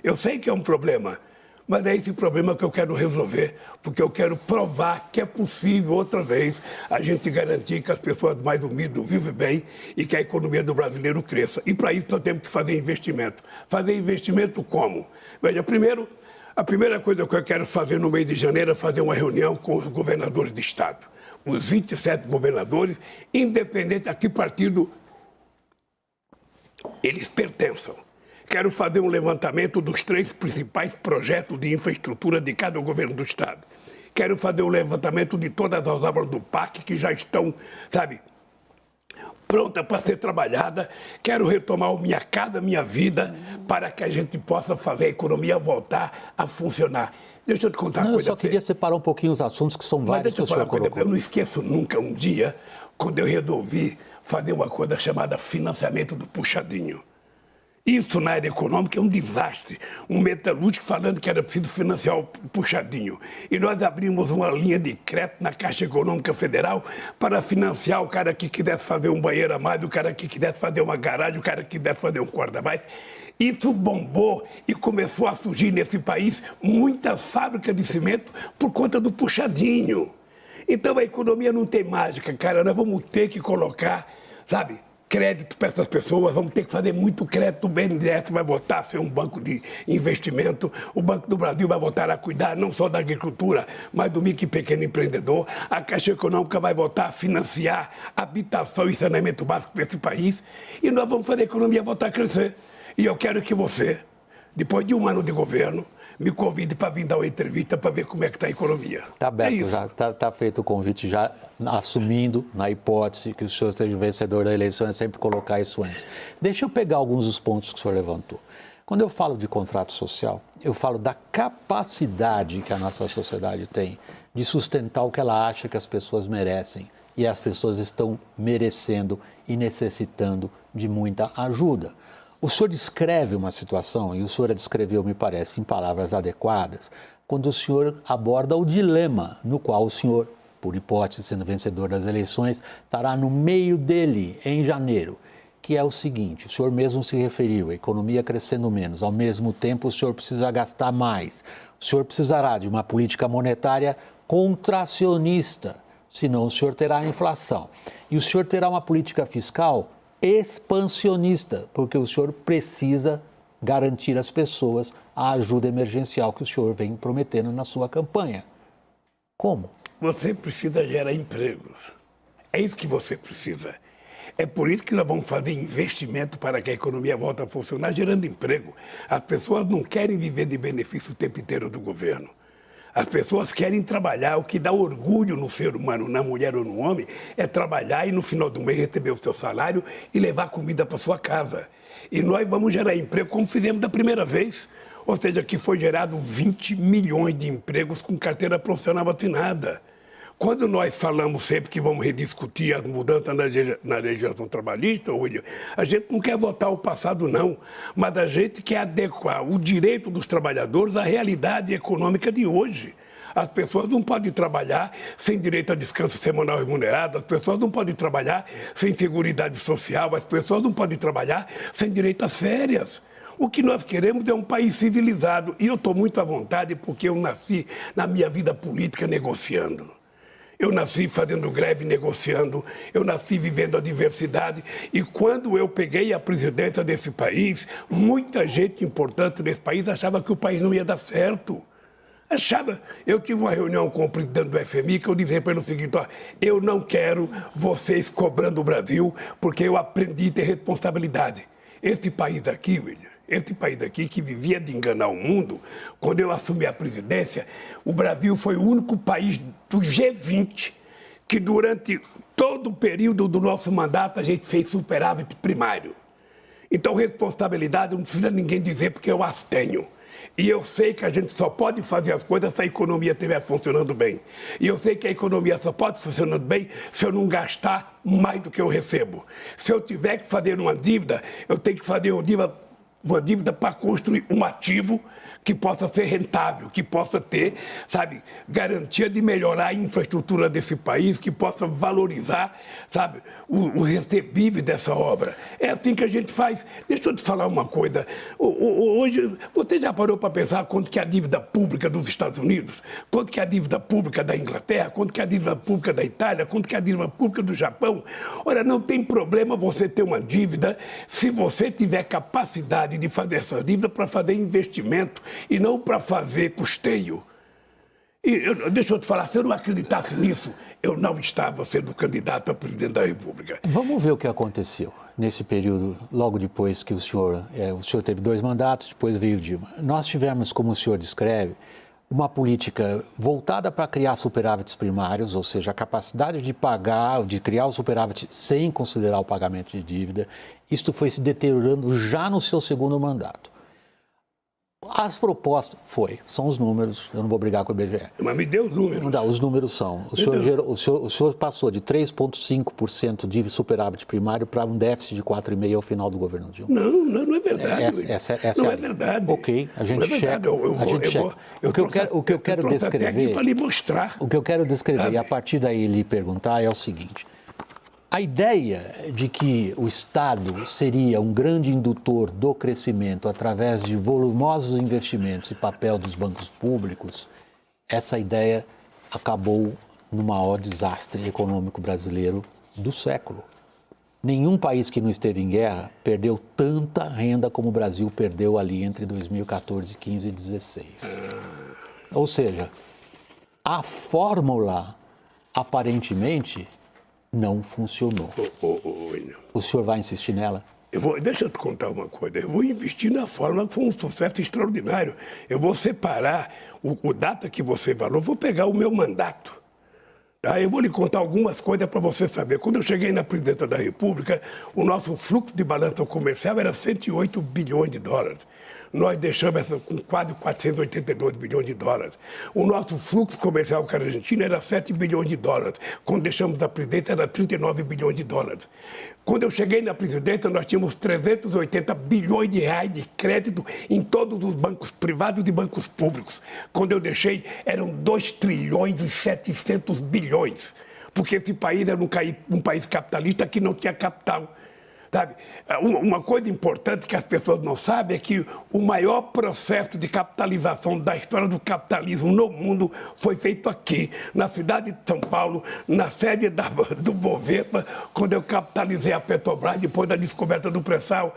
Eu sei que é um problema, mas é esse problema que eu quero resolver, porque eu quero provar que é possível, outra vez, a gente garantir que as pessoas mais humildes vivem bem e que a economia do brasileiro cresça. E para isso nós temos que fazer investimento. Fazer investimento como? Veja, a primeira coisa que eu quero fazer no mês de janeiro é fazer uma reunião com os governadores de estado. Os 27 governadores, independente a que partido eles pertençam. Quero fazer um levantamento dos 3 principais projetos de infraestrutura de cada governo do estado. Quero fazer um levantamento de todas as obras do PAC que já estão, sabe, pronta para ser trabalhada. Quero retomar o Minha Casa Minha Vida para que a gente possa fazer a economia voltar a funcionar. Deixa eu te contar uma coisa. Eu só queria separar um pouquinho os assuntos que são vários que o senhor colocou. Eu não esqueço nunca um dia, quando eu resolvi fazer uma coisa chamada financiamento do puxadinho. Isso na área econômica é um desastre. Um metalúrgico falando que era preciso financiar o puxadinho. E nós abrimos uma linha de crédito na Caixa Econômica Federal para financiar o cara que quisesse fazer um banheiro a mais, o cara que quisesse fazer uma garagem, o cara que quisesse fazer um quarto a mais. Isso bombou e começou a surgir nesse país muitas fábricas de cimento por conta do puxadinho. Então a economia não tem mágica, cara. Nós vamos ter que colocar, sabe, crédito para essas pessoas, vamos ter que fazer muito crédito. O BNDES vai voltar a ser um banco de investimento, o Banco do Brasil vai voltar a cuidar não só da agricultura, mas do micro e pequeno empreendedor, a Caixa Econômica vai voltar a financiar habitação e saneamento básico para esse país, e nós vamos fazer a economia voltar a crescer. E eu quero que você, depois de um ano de governo, me convide para vir dar uma entrevista para ver como é que está a economia. Está aberto, já está feito o convite, já assumindo, na hipótese que o senhor esteja vencedor da eleição, é sempre colocar isso antes. Deixa eu pegar alguns dos pontos que o senhor levantou. Quando eu falo de contrato social, eu falo da capacidade que a nossa sociedade tem de sustentar o que ela acha que as pessoas merecem. E as pessoas estão merecendo e necessitando de muita ajuda. O senhor descreve uma situação, e o senhor a descreveu, me parece, em palavras adequadas, quando o senhor aborda o dilema no qual o senhor, por hipótese, sendo vencedor das eleições, estará no meio dele em janeiro, que é o seguinte: o senhor mesmo se referiu, a economia crescendo menos, ao mesmo tempo o senhor precisa gastar mais, o senhor precisará de uma política monetária contracionista, senão o senhor terá a inflação. E o senhor terá uma política fiscal expansionista, porque o senhor precisa garantir às pessoas a ajuda emergencial que o senhor vem prometendo na sua campanha. Como? Você precisa gerar empregos. É isso que você precisa. É por isso que nós vamos fazer investimento para que a economia volte a funcionar, gerando emprego. As pessoas não querem viver de benefício o tempo inteiro do governo. As pessoas querem trabalhar. O que dá orgulho no ser humano, na mulher ou no homem, é trabalhar e no final do mês receber o seu salário e levar comida para sua casa. E nós vamos gerar emprego como fizemos da primeira vez. Ou seja, que foi gerado 20 milhões de empregos com carteira profissional assinada. Quando nós falamos sempre que vamos rediscutir as mudanças na legislação trabalhista, William, a gente não quer votar o passado, não, mas a gente quer adequar o direito dos trabalhadores à realidade econômica de hoje. As pessoas não podem trabalhar sem direito a descanso semanal remunerado, as pessoas não podem trabalhar sem seguridade social, as pessoas não podem trabalhar sem direito às férias. O que nós queremos é um país civilizado. E eu estou muito à vontade porque eu nasci na minha vida política negociando. Eu nasci fazendo greve, negociando, eu nasci vivendo a diversidade. E quando eu peguei a presidência desse país, muita gente importante desse país achava que o país não ia dar certo. Achava. Eu tive uma reunião com o presidente do FMI que eu dizia para ele o seguinte: ó, eu não quero vocês cobrando o Brasil, porque eu aprendi a ter responsabilidade. Esse país aqui, William, esse país aqui que vivia de enganar o mundo, quando eu assumi a presidência, o Brasil foi o único país do G20 que durante todo o período do nosso mandato a gente fez superávit primário. Então, responsabilidade não precisa ninguém dizer porque eu as tenho. E eu sei que a gente só pode fazer as coisas se a economia estiver funcionando bem. E eu sei que a economia só pode funcionar bem se eu não gastar mais do que eu recebo. Se eu tiver que fazer uma dívida, eu tenho que fazer uma dívida para construir um ativo que possa ser rentável, que possa ter, sabe, garantia de melhorar a infraestrutura desse país, que possa valorizar, sabe, o recebível dessa obra. É assim que a gente faz. Deixa eu te falar uma coisa. Hoje, você já parou para pensar quanto que é a dívida pública dos Estados Unidos? Quanto que é a dívida pública da Inglaterra? Quanto que é a dívida pública da Itália? Quanto que é a dívida pública do Japão? Ora, não tem problema você ter uma dívida se você tiver capacidade de fazer essa dívida para fazer investimento e não para fazer custeio. Deixa eu te falar, se eu não acreditasse nisso, eu não estava sendo candidato a presidente da República. Vamos ver o que aconteceu nesse período, logo depois que o senhor teve 2 mandatos, depois veio Dilma. Nós tivemos, como o senhor descreve, uma política voltada para criar superávites primários, ou seja, a capacidade de pagar, de criar o superávit sem considerar o pagamento de dívida. Isto foi se deteriorando já no seu 2º mandato. As propostas, são os números, eu não vou brigar com o IBGE. Mas me dê os números. Não, os números são. O senhor passou de 3,5% de superávit primário para um déficit de 4,5% ao final do governo Dilma. Não é verdade. Essa não é verdade. Ok, a gente checa. O que eu quero descrever para lhe mostrar. O que eu quero descrever e a partir daí lhe perguntar é o seguinte: a ideia de que o Estado seria um grande indutor do crescimento através de volumosos investimentos e papel dos bancos públicos, essa ideia acabou no maior desastre econômico brasileiro do século. Nenhum país que não esteve em guerra perdeu tanta renda como o Brasil perdeu ali entre 2014, 15 e 16. Ou seja, a fórmula aparentemente não funcionou. O senhor vai insistir nela? Deixa eu te contar uma coisa. Eu vou investir na fórmula que foi um sucesso extraordinário. Eu vou separar o data que você falou, vou pegar o meu mandato. Tá? Eu vou lhe contar algumas coisas para você saber. Quando eu cheguei na presidência da República, o nosso fluxo de balança comercial era 108 bilhões de dólares. Nós deixamos essa com quase 482 bilhões de dólares. O nosso fluxo comercial com a Argentina era 7 bilhões de dólares. Quando deixamos a presidência, era 39 bilhões de dólares. Quando eu cheguei na presidência, nós tínhamos 380 bilhões de reais de crédito em todos os bancos privados e bancos públicos. Quando eu deixei, eram 2 trilhões e 700 bilhões. Porque esse país era um país capitalista que não tinha capital. Sabe? Uma coisa importante que as pessoas não sabem é que o maior processo de capitalização da história do capitalismo no mundo foi feito aqui, na cidade de São Paulo, na sede do Bovespa, quando eu capitalizei a Petrobras depois da descoberta do pré-sal.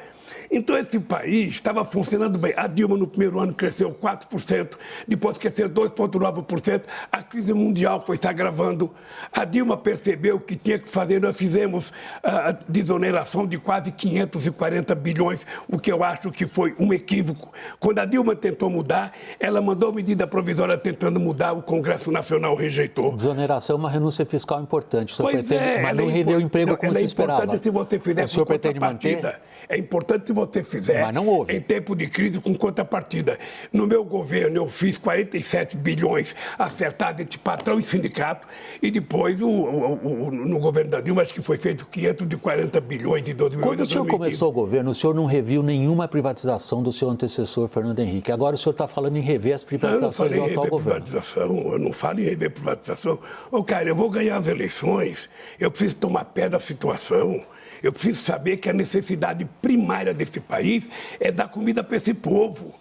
Então, esse país estava funcionando bem. A Dilma, no primeiro ano, cresceu 4%, depois cresceu 2,9%. A crise mundial foi se agravando. A Dilma percebeu que tinha que fazer. Nós fizemos a desoneração de quase 540 bilhões, o que eu acho que foi um equívoco. Quando a Dilma tentou mudar, ela mandou medida provisória tentando mudar, o Congresso Nacional rejeitou. Desoneração é uma renúncia fiscal importante. Mas não rendeu emprego como se esperava. É importante se você fizer com contrapartida. É importante se você fizer em tempo de crise com contrapartida. No meu governo, eu fiz 47 bilhões acertados entre patrão e sindicato, e depois, no governo da Dilma, acho que foi feito 540 bilhões de 2008 a 2015. Quando o senhor começou o governo, o senhor não reviu nenhuma privatização do seu antecessor, Fernando Henrique. Agora o senhor está falando em rever as privatizações do atual governo. Eu não falo em rever privatização. Cara, eu vou ganhar as eleições, eu preciso tomar pé da situação. Eu preciso saber que a necessidade primária desse país é dar comida para esse povo.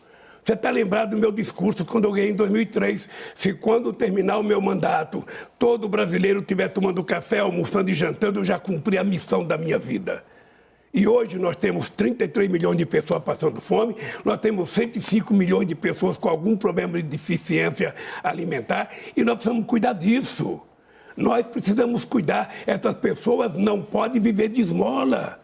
Você está lembrado do meu discurso quando eu ganhei em 2003? Se quando terminar o meu mandato, todo brasileiro estiver tomando café, almoçando e jantando, eu já cumpri a missão da minha vida. E hoje nós temos 33 milhões de pessoas passando fome, nós temos 105 milhões de pessoas com algum problema de deficiência alimentar, e nós precisamos cuidar disso. Nós precisamos cuidar. Essas pessoas não podem viver de esmola.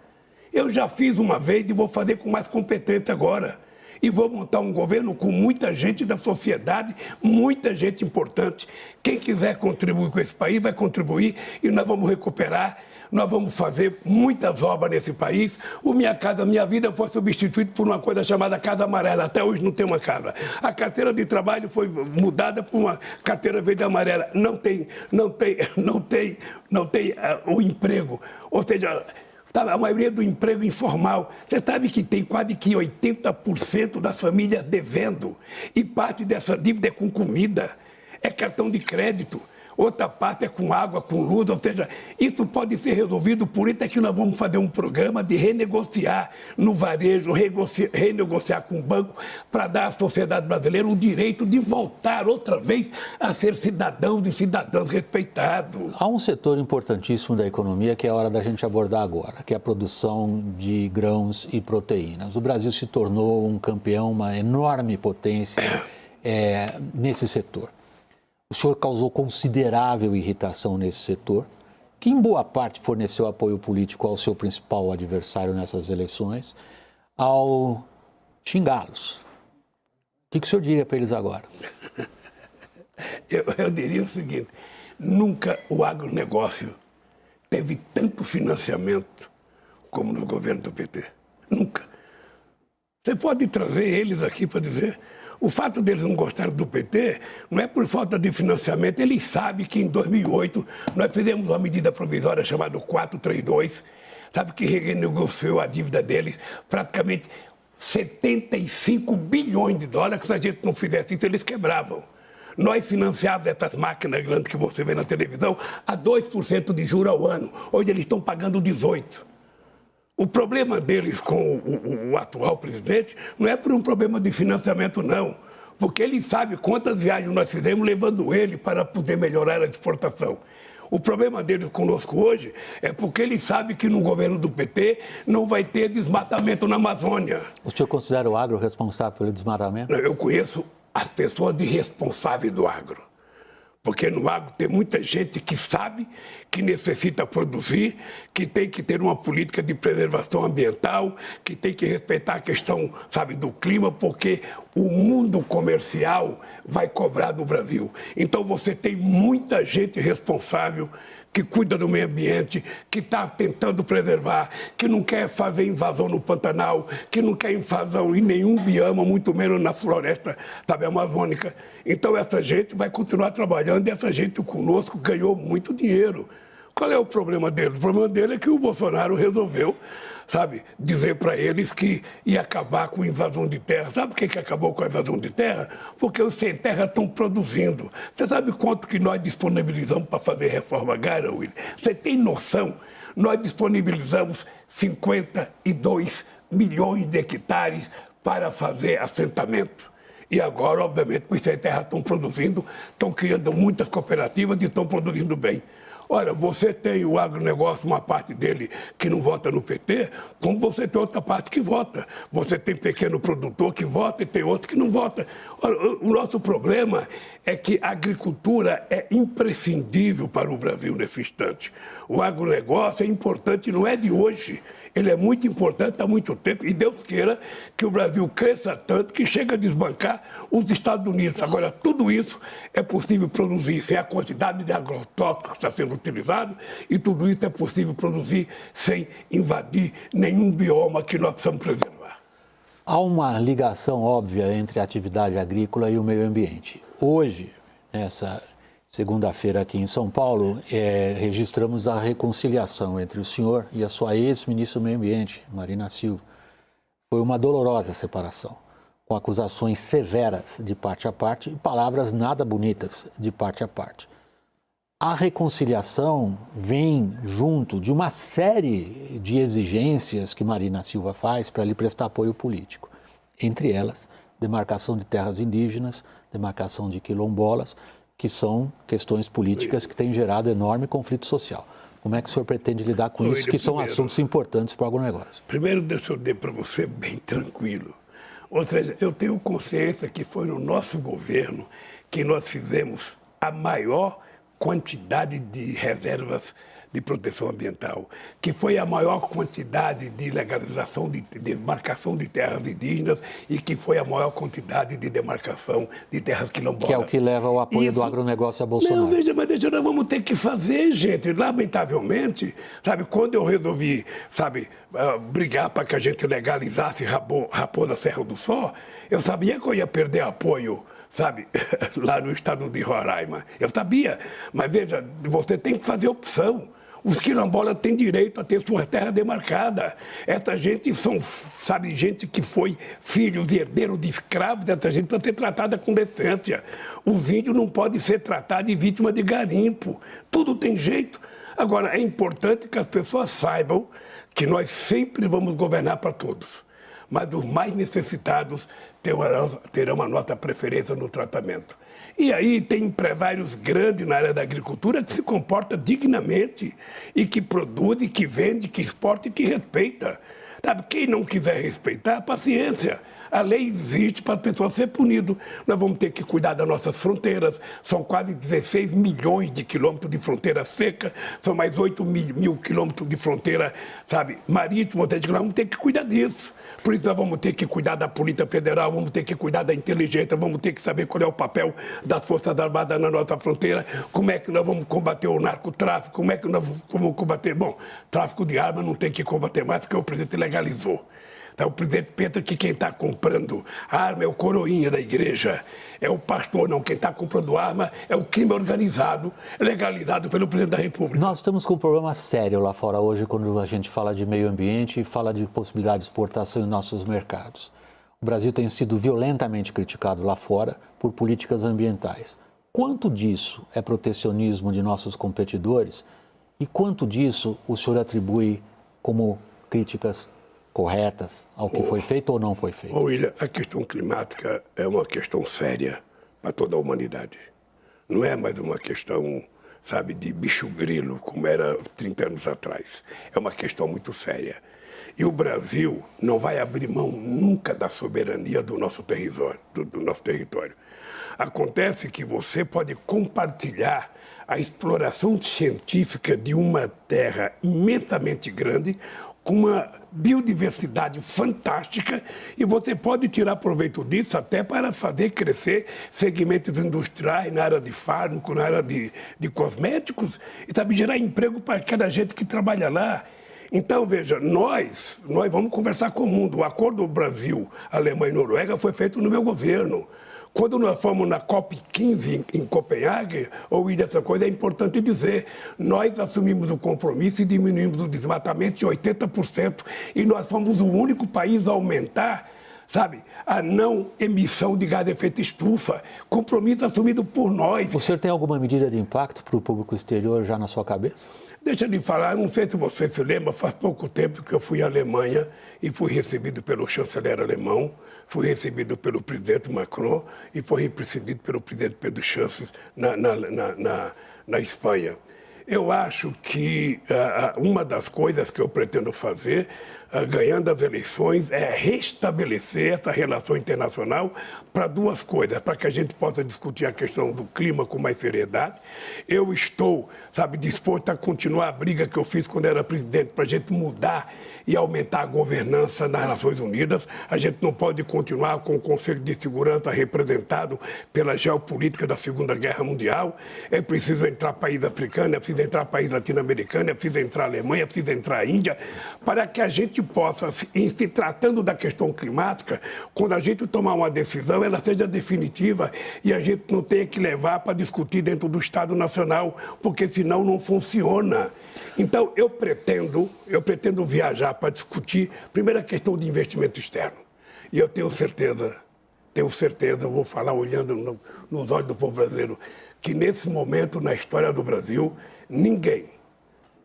Eu já fiz uma vez e vou fazer com mais competência agora. E vou montar um governo com muita gente da sociedade, muita gente importante. Quem quiser contribuir com esse país vai contribuir e nós vamos recuperar. Nós vamos fazer muitas obras nesse país. O Minha Casa Minha Vida foi substituído por uma coisa chamada Casa Amarela. Até hoje não tem uma casa. A carteira de trabalho foi mudada por uma carteira verde e amarela. Não tem o emprego. Ou seja, a maioria do emprego informal. Você sabe que tem quase que 80% das famílias devendo. E parte dessa dívida é com comida, é cartão de crédito. Outra parte é com água, com luz, ou seja, isso pode ser resolvido, por isso é que nós vamos fazer um programa de renegociar no varejo, renegociar com o banco, para dar à sociedade brasileira o direito de voltar outra vez a ser cidadãos e cidadãs respeitados. Há um setor importantíssimo da economia que é a hora da gente abordar agora, que é a produção de grãos e proteínas. O Brasil se tornou um campeão, uma enorme potência nesse setor. O senhor causou considerável irritação nesse setor, que em boa parte forneceu apoio político ao seu principal adversário nessas eleições, ao xingá-los. O que o senhor diria para eles agora? Eu diria o seguinte: nunca o agronegócio teve tanto financiamento como no governo do PT. Nunca. Você pode trazer eles aqui para dizer. O fato deles não gostarem do PT não é por falta de financiamento. Eles sabem que em 2008 nós fizemos uma medida provisória chamada 432, sabe, que renegociou a dívida deles, praticamente 75 bilhões de dólares, que se a gente não fizesse isso, eles quebravam. Nós financiávamos essas máquinas grandes que você vê na televisão a 2% de juros ao ano. Hoje eles estão pagando 18%. O problema deles com o atual presidente não é por um problema de financiamento, não. Porque ele sabe quantas viagens nós fizemos levando ele para poder melhorar a exportação. O problema deles conosco hoje é porque eles sabem que no governo do PT não vai ter desmatamento na Amazônia. O senhor considera o agro responsável pelo desmatamento? Eu conheço as pessoas de responsáveis do agro. Porque no agro tem muita gente que sabe que necessita produzir, que tem que ter uma política de preservação ambiental, que tem que respeitar a questão, sabe, do clima, porque o mundo comercial vai cobrar do Brasil. Então você tem muita gente responsável que cuida do meio ambiente, que está tentando preservar, que não quer fazer invasão no Pantanal, que não quer invasão em nenhum bioma, muito menos na floresta, sabe, amazônica. Então essa gente vai continuar trabalhando e essa gente conosco ganhou muito dinheiro. Qual é o problema dele? O problema dele é que o Bolsonaro resolveu, sabe, dizer para eles que ia acabar com a invasão de terra. Sabe por que acabou com a invasão de terra? Porque os sem terra estão produzindo. Você sabe quanto que nós disponibilizamos para fazer reforma agrária, William? Você tem noção? Nós disponibilizamos 52 milhões de hectares para fazer assentamento. E agora, obviamente, os sem terra estão produzindo, estão criando muitas cooperativas e estão produzindo bem. Olha, você tem o agronegócio, uma parte dele que não vota no PT, como você tem outra parte que vota. Você tem pequeno produtor que vota e tem outro que não vota. Olha, o nosso problema é que a agricultura é imprescindível para o Brasil nesse instante. O agronegócio é importante, não é de hoje. Ele é muito importante há muito tempo e Deus queira que o Brasil cresça tanto que chegue a desbancar os Estados Unidos. Agora, tudo isso é possível produzir sem a quantidade de agrotóxicos que está sendo utilizado e tudo isso é possível produzir sem invadir nenhum bioma que nós precisamos preservar. Há uma ligação óbvia entre a atividade agrícola e o meio ambiente. Hoje, nessa segunda-feira aqui em São Paulo, registramos a reconciliação entre o senhor e a sua ex-ministra do Meio Ambiente, Marina Silva. Foi uma dolorosa separação, com acusações severas de parte a parte e palavras nada bonitas de parte a parte. A reconciliação vem junto de uma série de exigências que Marina Silva faz para lhe prestar apoio político. Entre elas, demarcação de terras indígenas, demarcação de quilombolas, que são questões políticas que têm gerado enorme conflito social. Como é que o senhor pretende lidar com isso, que são assuntos importantes para o agronegócio? Primeiro, deixa eu dizer para você bem tranquilo. Ou seja, eu tenho consciência que foi no nosso governo que nós fizemos a maior quantidade de reservas de proteção ambiental, que foi a maior quantidade de legalização de demarcação de terras indígenas e que foi a maior quantidade de demarcação de terras quilombolas. Que é o que leva ao apoio do agronegócio a Bolsonaro. Não, veja, mas nós vamos ter que fazer, gente. Lamentavelmente, sabe, quando eu resolvi, sabe, brigar para que a gente legalizasse Raposa Serra do Sol, eu sabia que eu ia perder apoio, sabe, lá no estado de Roraima. Eu sabia, mas veja, você tem que fazer opção. Os quilombolas têm direito a ter sua terra demarcada. Essa gente são, sabe, gente que foi filhos e herdeiros de escravos, essa gente precisa ser tratada com decência. Os índios não podem ser tratados de vítima de garimpo. Tudo tem jeito. Agora, é importante que as pessoas saibam que nós sempre vamos governar para todos. Mas os mais necessitados terão a nossa preferência no tratamento. E aí tem empresários grandes na área da agricultura que se comportam dignamente e que produzem, que vendem, que exportam e que respeita. Sabe, quem não quiser respeitar, paciência. A lei existe para a pessoa ser punida. Nós vamos ter que cuidar das nossas fronteiras. São quase 16 milhões de quilômetros de fronteira seca. São mais 8 mil quilômetros de fronteira, sabe, marítima. Nós vamos ter que cuidar disso. Por isso nós vamos ter que cuidar da Polícia Federal, vamos ter que cuidar da inteligência, vamos ter que saber qual é o papel das Forças Armadas na nossa fronteira, como é que nós vamos combater o narcotráfico, como é que nós vamos combater... Bom, tráfico de armas não tem que combater mais porque o presidente legalizou. Então, o presidente pensa que quem está comprando arma é o coroinha da igreja, é o pastor, não. Quem está comprando arma é o crime organizado, legalizado pelo presidente da República. Nós estamos com um problema sério lá fora hoje, quando a gente fala de meio ambiente e fala de possibilidade de exportação em nossos mercados. O Brasil tem sido violentamente criticado lá fora por políticas ambientais. Quanto disso é protecionismo de nossos competidores e quanto disso o senhor atribui como críticas corretas ao que foi feito ou não foi feito? William, a questão climática é uma questão séria para toda a humanidade. Não é mais uma questão, sabe, de bicho grilo, como era 30 anos atrás. É uma questão muito séria. E o Brasil não vai abrir mão nunca da soberania do nosso território. Acontece que você pode compartilhar a exploração científica de uma terra imensamente grande, com uma biodiversidade fantástica, e você pode tirar proveito disso até para fazer crescer segmentos industriais na área de fármaco, na área de cosméticos, e sabe, gerar emprego para aquela gente que trabalha lá. Então, veja, nós vamos conversar com o mundo. O acordo Brasil, Alemanha e Noruega foi feito no meu governo. Quando nós fomos na COP15 em Copenhague, ouvi essa coisa, é importante dizer, nós assumimos o compromisso e diminuímos o desmatamento em 80%, e nós fomos o único país a aumentar, sabe, a não emissão de gás de efeito estufa. Compromisso assumido por nós. O senhor tem alguma medida de impacto para o público exterior já na sua cabeça? Deixa de falar, não sei se você se lembra, faz pouco tempo que eu fui à Alemanha e fui recebido pelo chanceler alemão, fui recebido pelo presidente Macron e fui recebido pelo presidente Pedro Sánchez na Espanha. Eu acho que uma das coisas que eu pretendo fazer, ganhando as eleições, é restabelecer essa relação internacional para duas coisas, para que a gente possa discutir a questão do clima com mais seriedade. Eu estou, sabe, disposto a continuar a briga que eu fiz quando era presidente, para a gente mudar e aumentar a governança nas Nações Unidas. A gente não pode continuar com o Conselho de Segurança representado pela geopolítica da Segunda Guerra Mundial. É preciso entrar país africano, é preciso entrar país latino-americano, é preciso entrar a Alemanha, é preciso entrar a Índia, para que a gente possa, em se tratando da questão climática, quando a gente tomar uma decisão, ela seja definitiva e a gente não tenha que levar para discutir dentro do Estado Nacional, porque senão não funciona. Então, eu pretendo viajar para discutir, primeiro, a questão de investimento externo. E eu tenho certeza, vou falar olhando nos olhos do povo brasileiro, que nesse momento, na história do Brasil, ninguém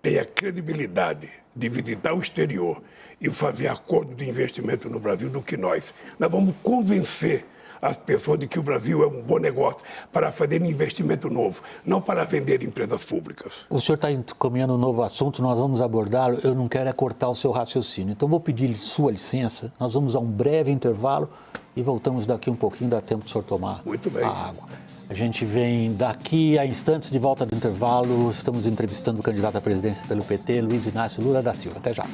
tem a credibilidade de visitar o exterior e fazer acordo de investimento no Brasil do que nós. Nós vamos convencer as pessoas de que o Brasil é um bom negócio para fazer investimento novo, não para vender empresas públicas. O senhor está encaminhando um novo assunto, nós vamos abordá-lo. Eu não quero cortar o seu raciocínio, então vou pedir sua licença. Nós vamos a um breve intervalo e voltamos daqui um pouquinho, dá tempo do senhor tomar a água. A gente vem daqui a instantes de volta do intervalo. Estamos entrevistando o candidato à presidência pelo PT, Luiz Inácio Lula da Silva. Até já.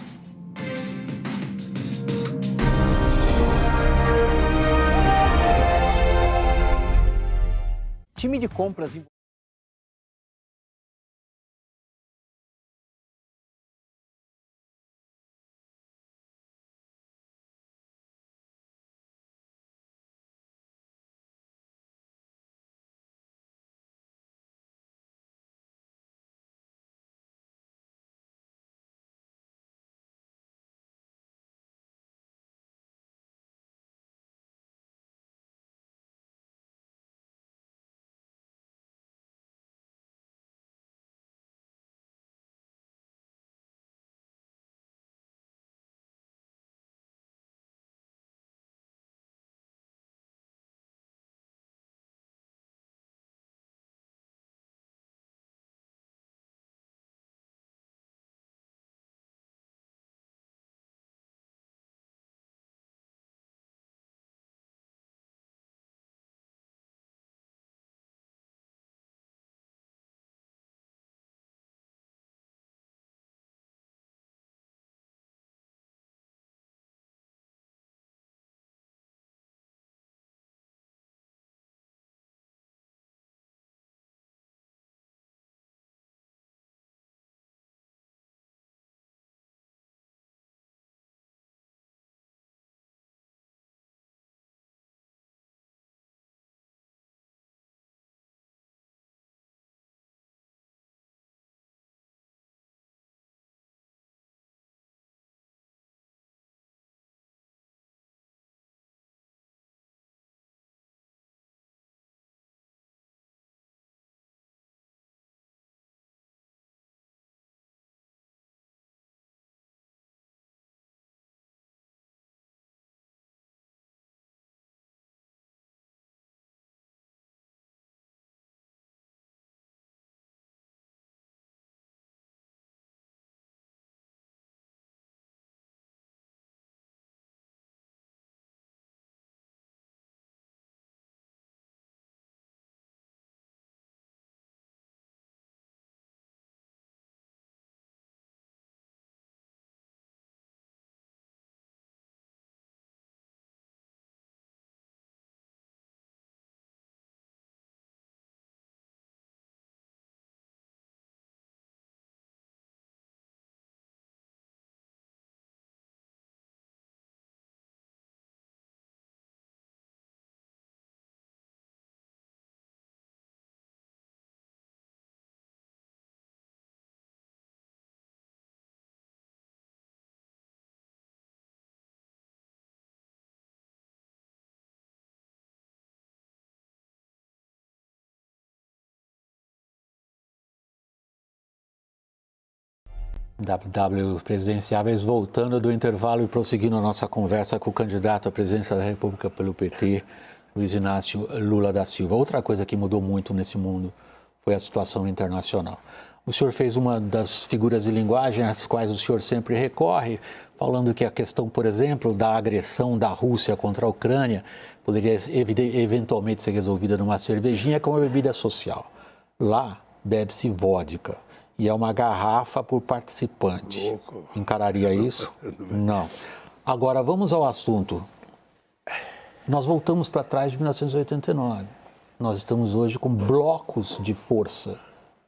Time de compras Presidenciáveis, voltando do intervalo e prosseguindo a nossa conversa com o candidato à presidência da República pelo PT, Luiz Inácio Lula da Silva. Outra coisa que mudou muito nesse mundo foi a situação internacional. O senhor fez uma das figuras de linguagem às quais o senhor sempre recorre, falando que a questão, por exemplo, da agressão da Rússia contra a Ucrânia poderia eventualmente ser resolvida numa cervejinha, que é uma bebida social. Lá, bebe-se vodka. E é uma garrafa por participante. Louco. Encararia isso? Não. Agora, vamos ao assunto. Nós voltamos para trás de 1989. Nós estamos hoje com blocos de força.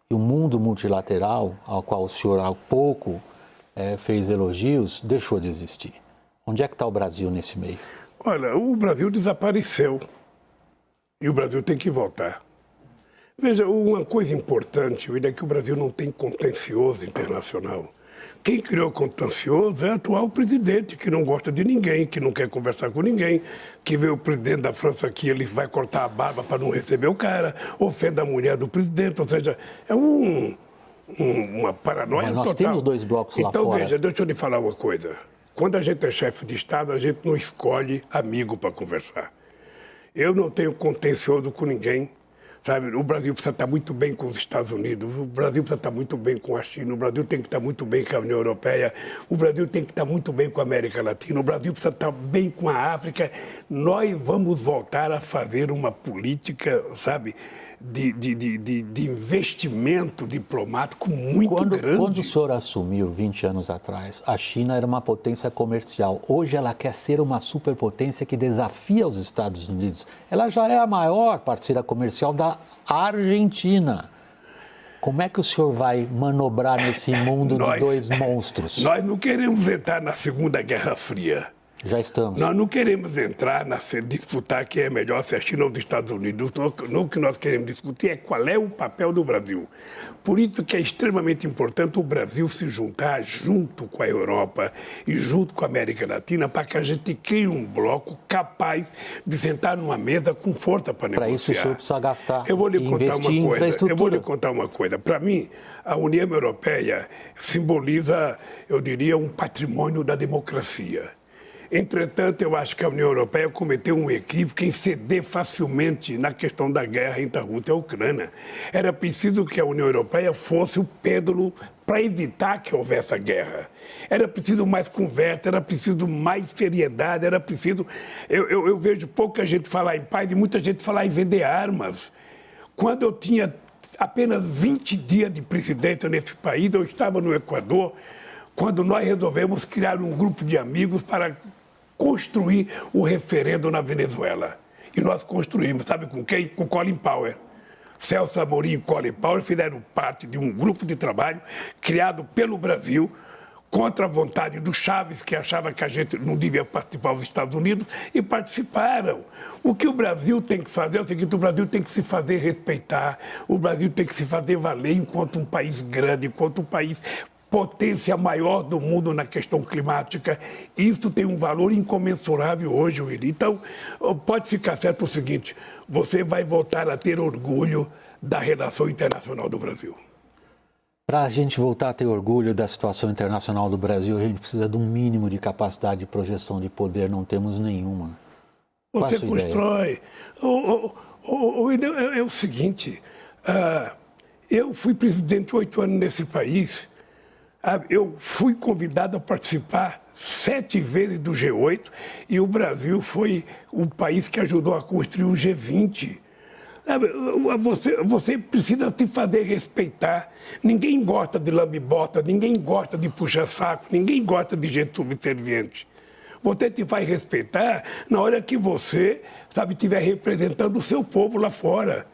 E o mundo multilateral, ao qual o senhor há pouco fez elogios, deixou de existir. Onde é que está o Brasil nesse meio? Olha, o Brasil desapareceu. E o Brasil tem que voltar. Veja, uma coisa importante é que o Brasil não tem contencioso internacional. Quem criou contencioso é o atual presidente, que não gosta de ninguém, que não quer conversar com ninguém, que vê o presidente da França aqui, ele vai cortar a barba para não receber o cara, ofende a mulher do presidente, ou seja, é uma paranoia total. Mas nós temos 2 blocos lá fora. Então, veja, deixa eu lhe falar uma coisa. Quando a gente é chefe de Estado, a gente não escolhe amigo para conversar. Eu não tenho contencioso com ninguém. Sabe, o Brasil precisa estar muito bem com os Estados Unidos, o Brasil precisa estar muito bem com a China, o Brasil tem que estar muito bem com a União Europeia, o Brasil tem que estar muito bem com a América Latina, o Brasil precisa estar bem com a África. Nós vamos voltar a fazer uma política, sabe, de investimento diplomático muito grande. Quando o senhor assumiu 20 anos atrás, a China era uma potência comercial. Hoje ela quer ser uma superpotência que desafia os Estados Unidos. Ela já é a maior parceira comercial da Argentina. Como é que o senhor vai manobrar nesse mundo de 2 monstros? Nós não queremos entrar na Segunda Guerra Fria. Já estamos. Nós não queremos entrar disputar quem é melhor, se é a China ou os Estados Unidos. Não, o que nós queremos discutir é qual é o papel do Brasil. Por isso que é extremamente importante o Brasil se juntar junto com a Europa e junto com a América Latina para que a gente crie um bloco capaz de sentar numa mesa com força para negociar. Para isso o senhor precisa gastar Eu vou lhe e contar investir em uma coisa. infraestrutura. Eu vou lhe contar uma coisa. Para mim, a União Europeia simboliza, eu diria, um patrimônio da democracia. Entretanto, eu acho que a União Europeia cometeu um equívoco em ceder facilmente na questão da guerra entre a Rússia e a Ucrânia. Era preciso que a União Europeia fosse o pêndulo para evitar que houvesse a guerra. Era preciso mais conversa, era preciso mais seriedade, era preciso... Eu vejo pouca gente falar em paz e muita gente falar em vender armas. Quando eu tinha apenas 20 dias de presidência nesse país, eu estava no Equador, quando nós resolvemos criar um grupo de amigos para construir o referendo na Venezuela. E nós construímos, sabe com quem? Com Colin Powell. Celso Amorim e Colin Powell fizeram parte de um grupo de trabalho criado pelo Brasil contra a vontade do Chaves, que achava que a gente não devia participar dos Estados Unidos, e participaram. O que o Brasil tem que fazer é o seguinte: o Brasil tem que se fazer respeitar, o Brasil tem que se fazer valer enquanto um país grande, enquanto um país potência maior do mundo na questão climática. Isso tem um valor incomensurável hoje, Willy. Então, pode ficar certo o seguinte: você vai voltar a ter orgulho da relação internacional do Brasil. Para a gente voltar a ter orgulho da situação internacional do Brasil, a gente precisa de um mínimo de capacidade de projeção de poder. Não temos nenhuma. Você constrói. É o seguinte, eu fui presidente 8 anos nesse país. Eu fui convidado a participar 7 vezes do G8 e o Brasil foi o país que ajudou a construir o G20. Você precisa se fazer respeitar. Ninguém gosta de lambe-bota, ninguém gosta de puxa-saco, ninguém gosta de gente subserviente. Você te vai respeitar na hora que você, sabe, estiver representando o seu povo lá fora.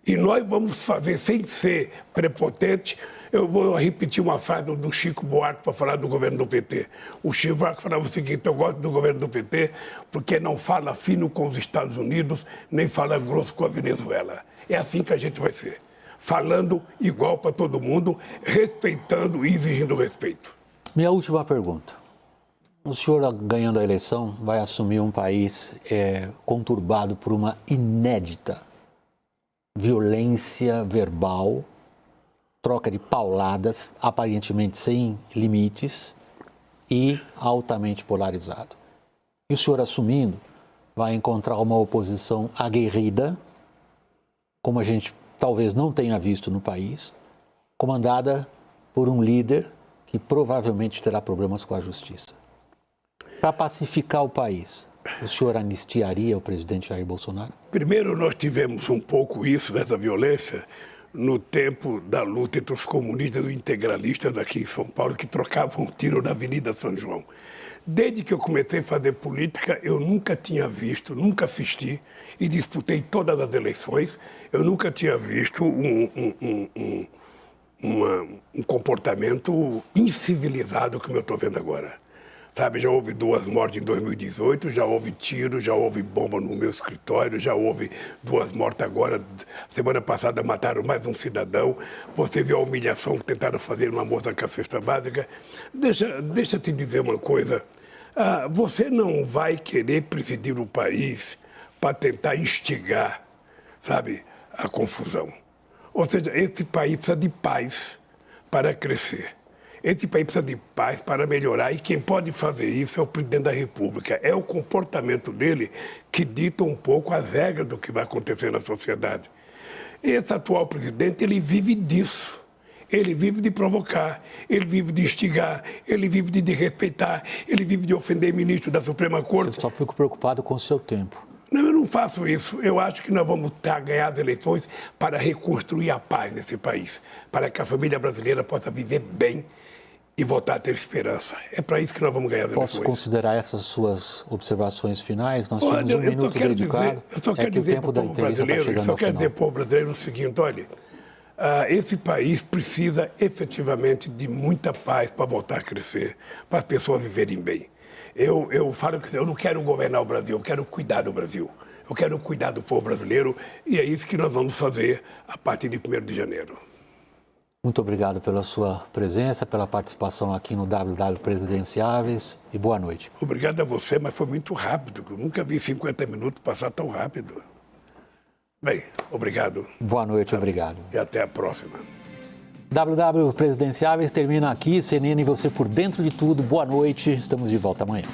E nós vamos fazer, sem ser prepotente. Eu vou repetir uma frase do Chico Buarque para falar do governo do PT. O Chico Buarque falava o seguinte: eu gosto do governo do PT porque não fala fino com os Estados Unidos, nem fala grosso com a Venezuela. É assim que a gente vai ser. Falando igual para todo mundo, respeitando e exigindo respeito. Minha última pergunta. O senhor, ganhando a eleição, vai assumir um país conturbado por uma inédita violência verbal troca de pauladas, aparentemente sem limites e altamente polarizado. E o senhor assumindo vai encontrar uma oposição aguerrida, como a gente talvez não tenha visto no país, comandada por um líder que provavelmente terá problemas com a justiça. Para pacificar o país, o senhor anistiaria o presidente Jair Bolsonaro? Primeiro, nós tivemos um pouco isso, dessa violência, no tempo da luta entre os comunistas e os integralistas aqui em São Paulo, que trocavam tiro na Avenida São João. Desde que eu comecei a fazer política, eu nunca tinha visto, nunca assisti e disputei todas as eleições, eu nunca tinha visto um comportamento incivilizado como eu estou vendo agora. Sabe, já houve 2 mortes em 2018, já houve tiro, já houve bomba no meu escritório, já houve 2 mortes agora. Semana passada mataram mais um cidadão. Você viu a humilhação que tentaram fazer uma moça com a cesta básica. Deixa eu te dizer uma coisa. Você não vai querer presidir o país para tentar instigar, sabe, a confusão. Ou seja, esse país precisa de paz para crescer. Esse país precisa de paz para melhorar e quem pode fazer isso é o presidente da República. É o comportamento dele que dita um pouco as regras do que vai acontecer na sociedade. Esse atual presidente, ele vive disso. Ele vive de provocar, ele vive de instigar, ele vive de desrespeitar, ele vive de ofender ministro da Suprema Corte. Eu só fico preocupado com o seu tempo. Não, eu não faço isso. Eu acho que nós vamos ganhar as eleições para reconstruir a paz nesse país, para que a família brasileira possa viver bem e voltar a ter esperança. É para isso que nós vamos ganhar as eleições. Posso considerar essas suas observações finais? Nós temos um minuto dedicado. Eu só quero dizer para o povo brasileiro, o seguinte, olha, esse país precisa efetivamente de muita paz para voltar a crescer, para as pessoas viverem bem. Eu falo que eu não quero governar o Brasil, eu quero cuidar do Brasil. Eu quero cuidar do povo brasileiro e é isso que nós vamos fazer a partir de 1º de janeiro. Muito obrigado pela sua presença, pela participação aqui no WW Presidenciáveis e boa noite. Obrigado a você, mas foi muito rápido. Eu nunca vi 50 minutos passar tão rápido. Bem, obrigado. Boa noite, obrigado. E até a próxima. WW Presidenciáveis termina aqui. CNN, você por dentro de tudo. Boa noite. Estamos de volta amanhã.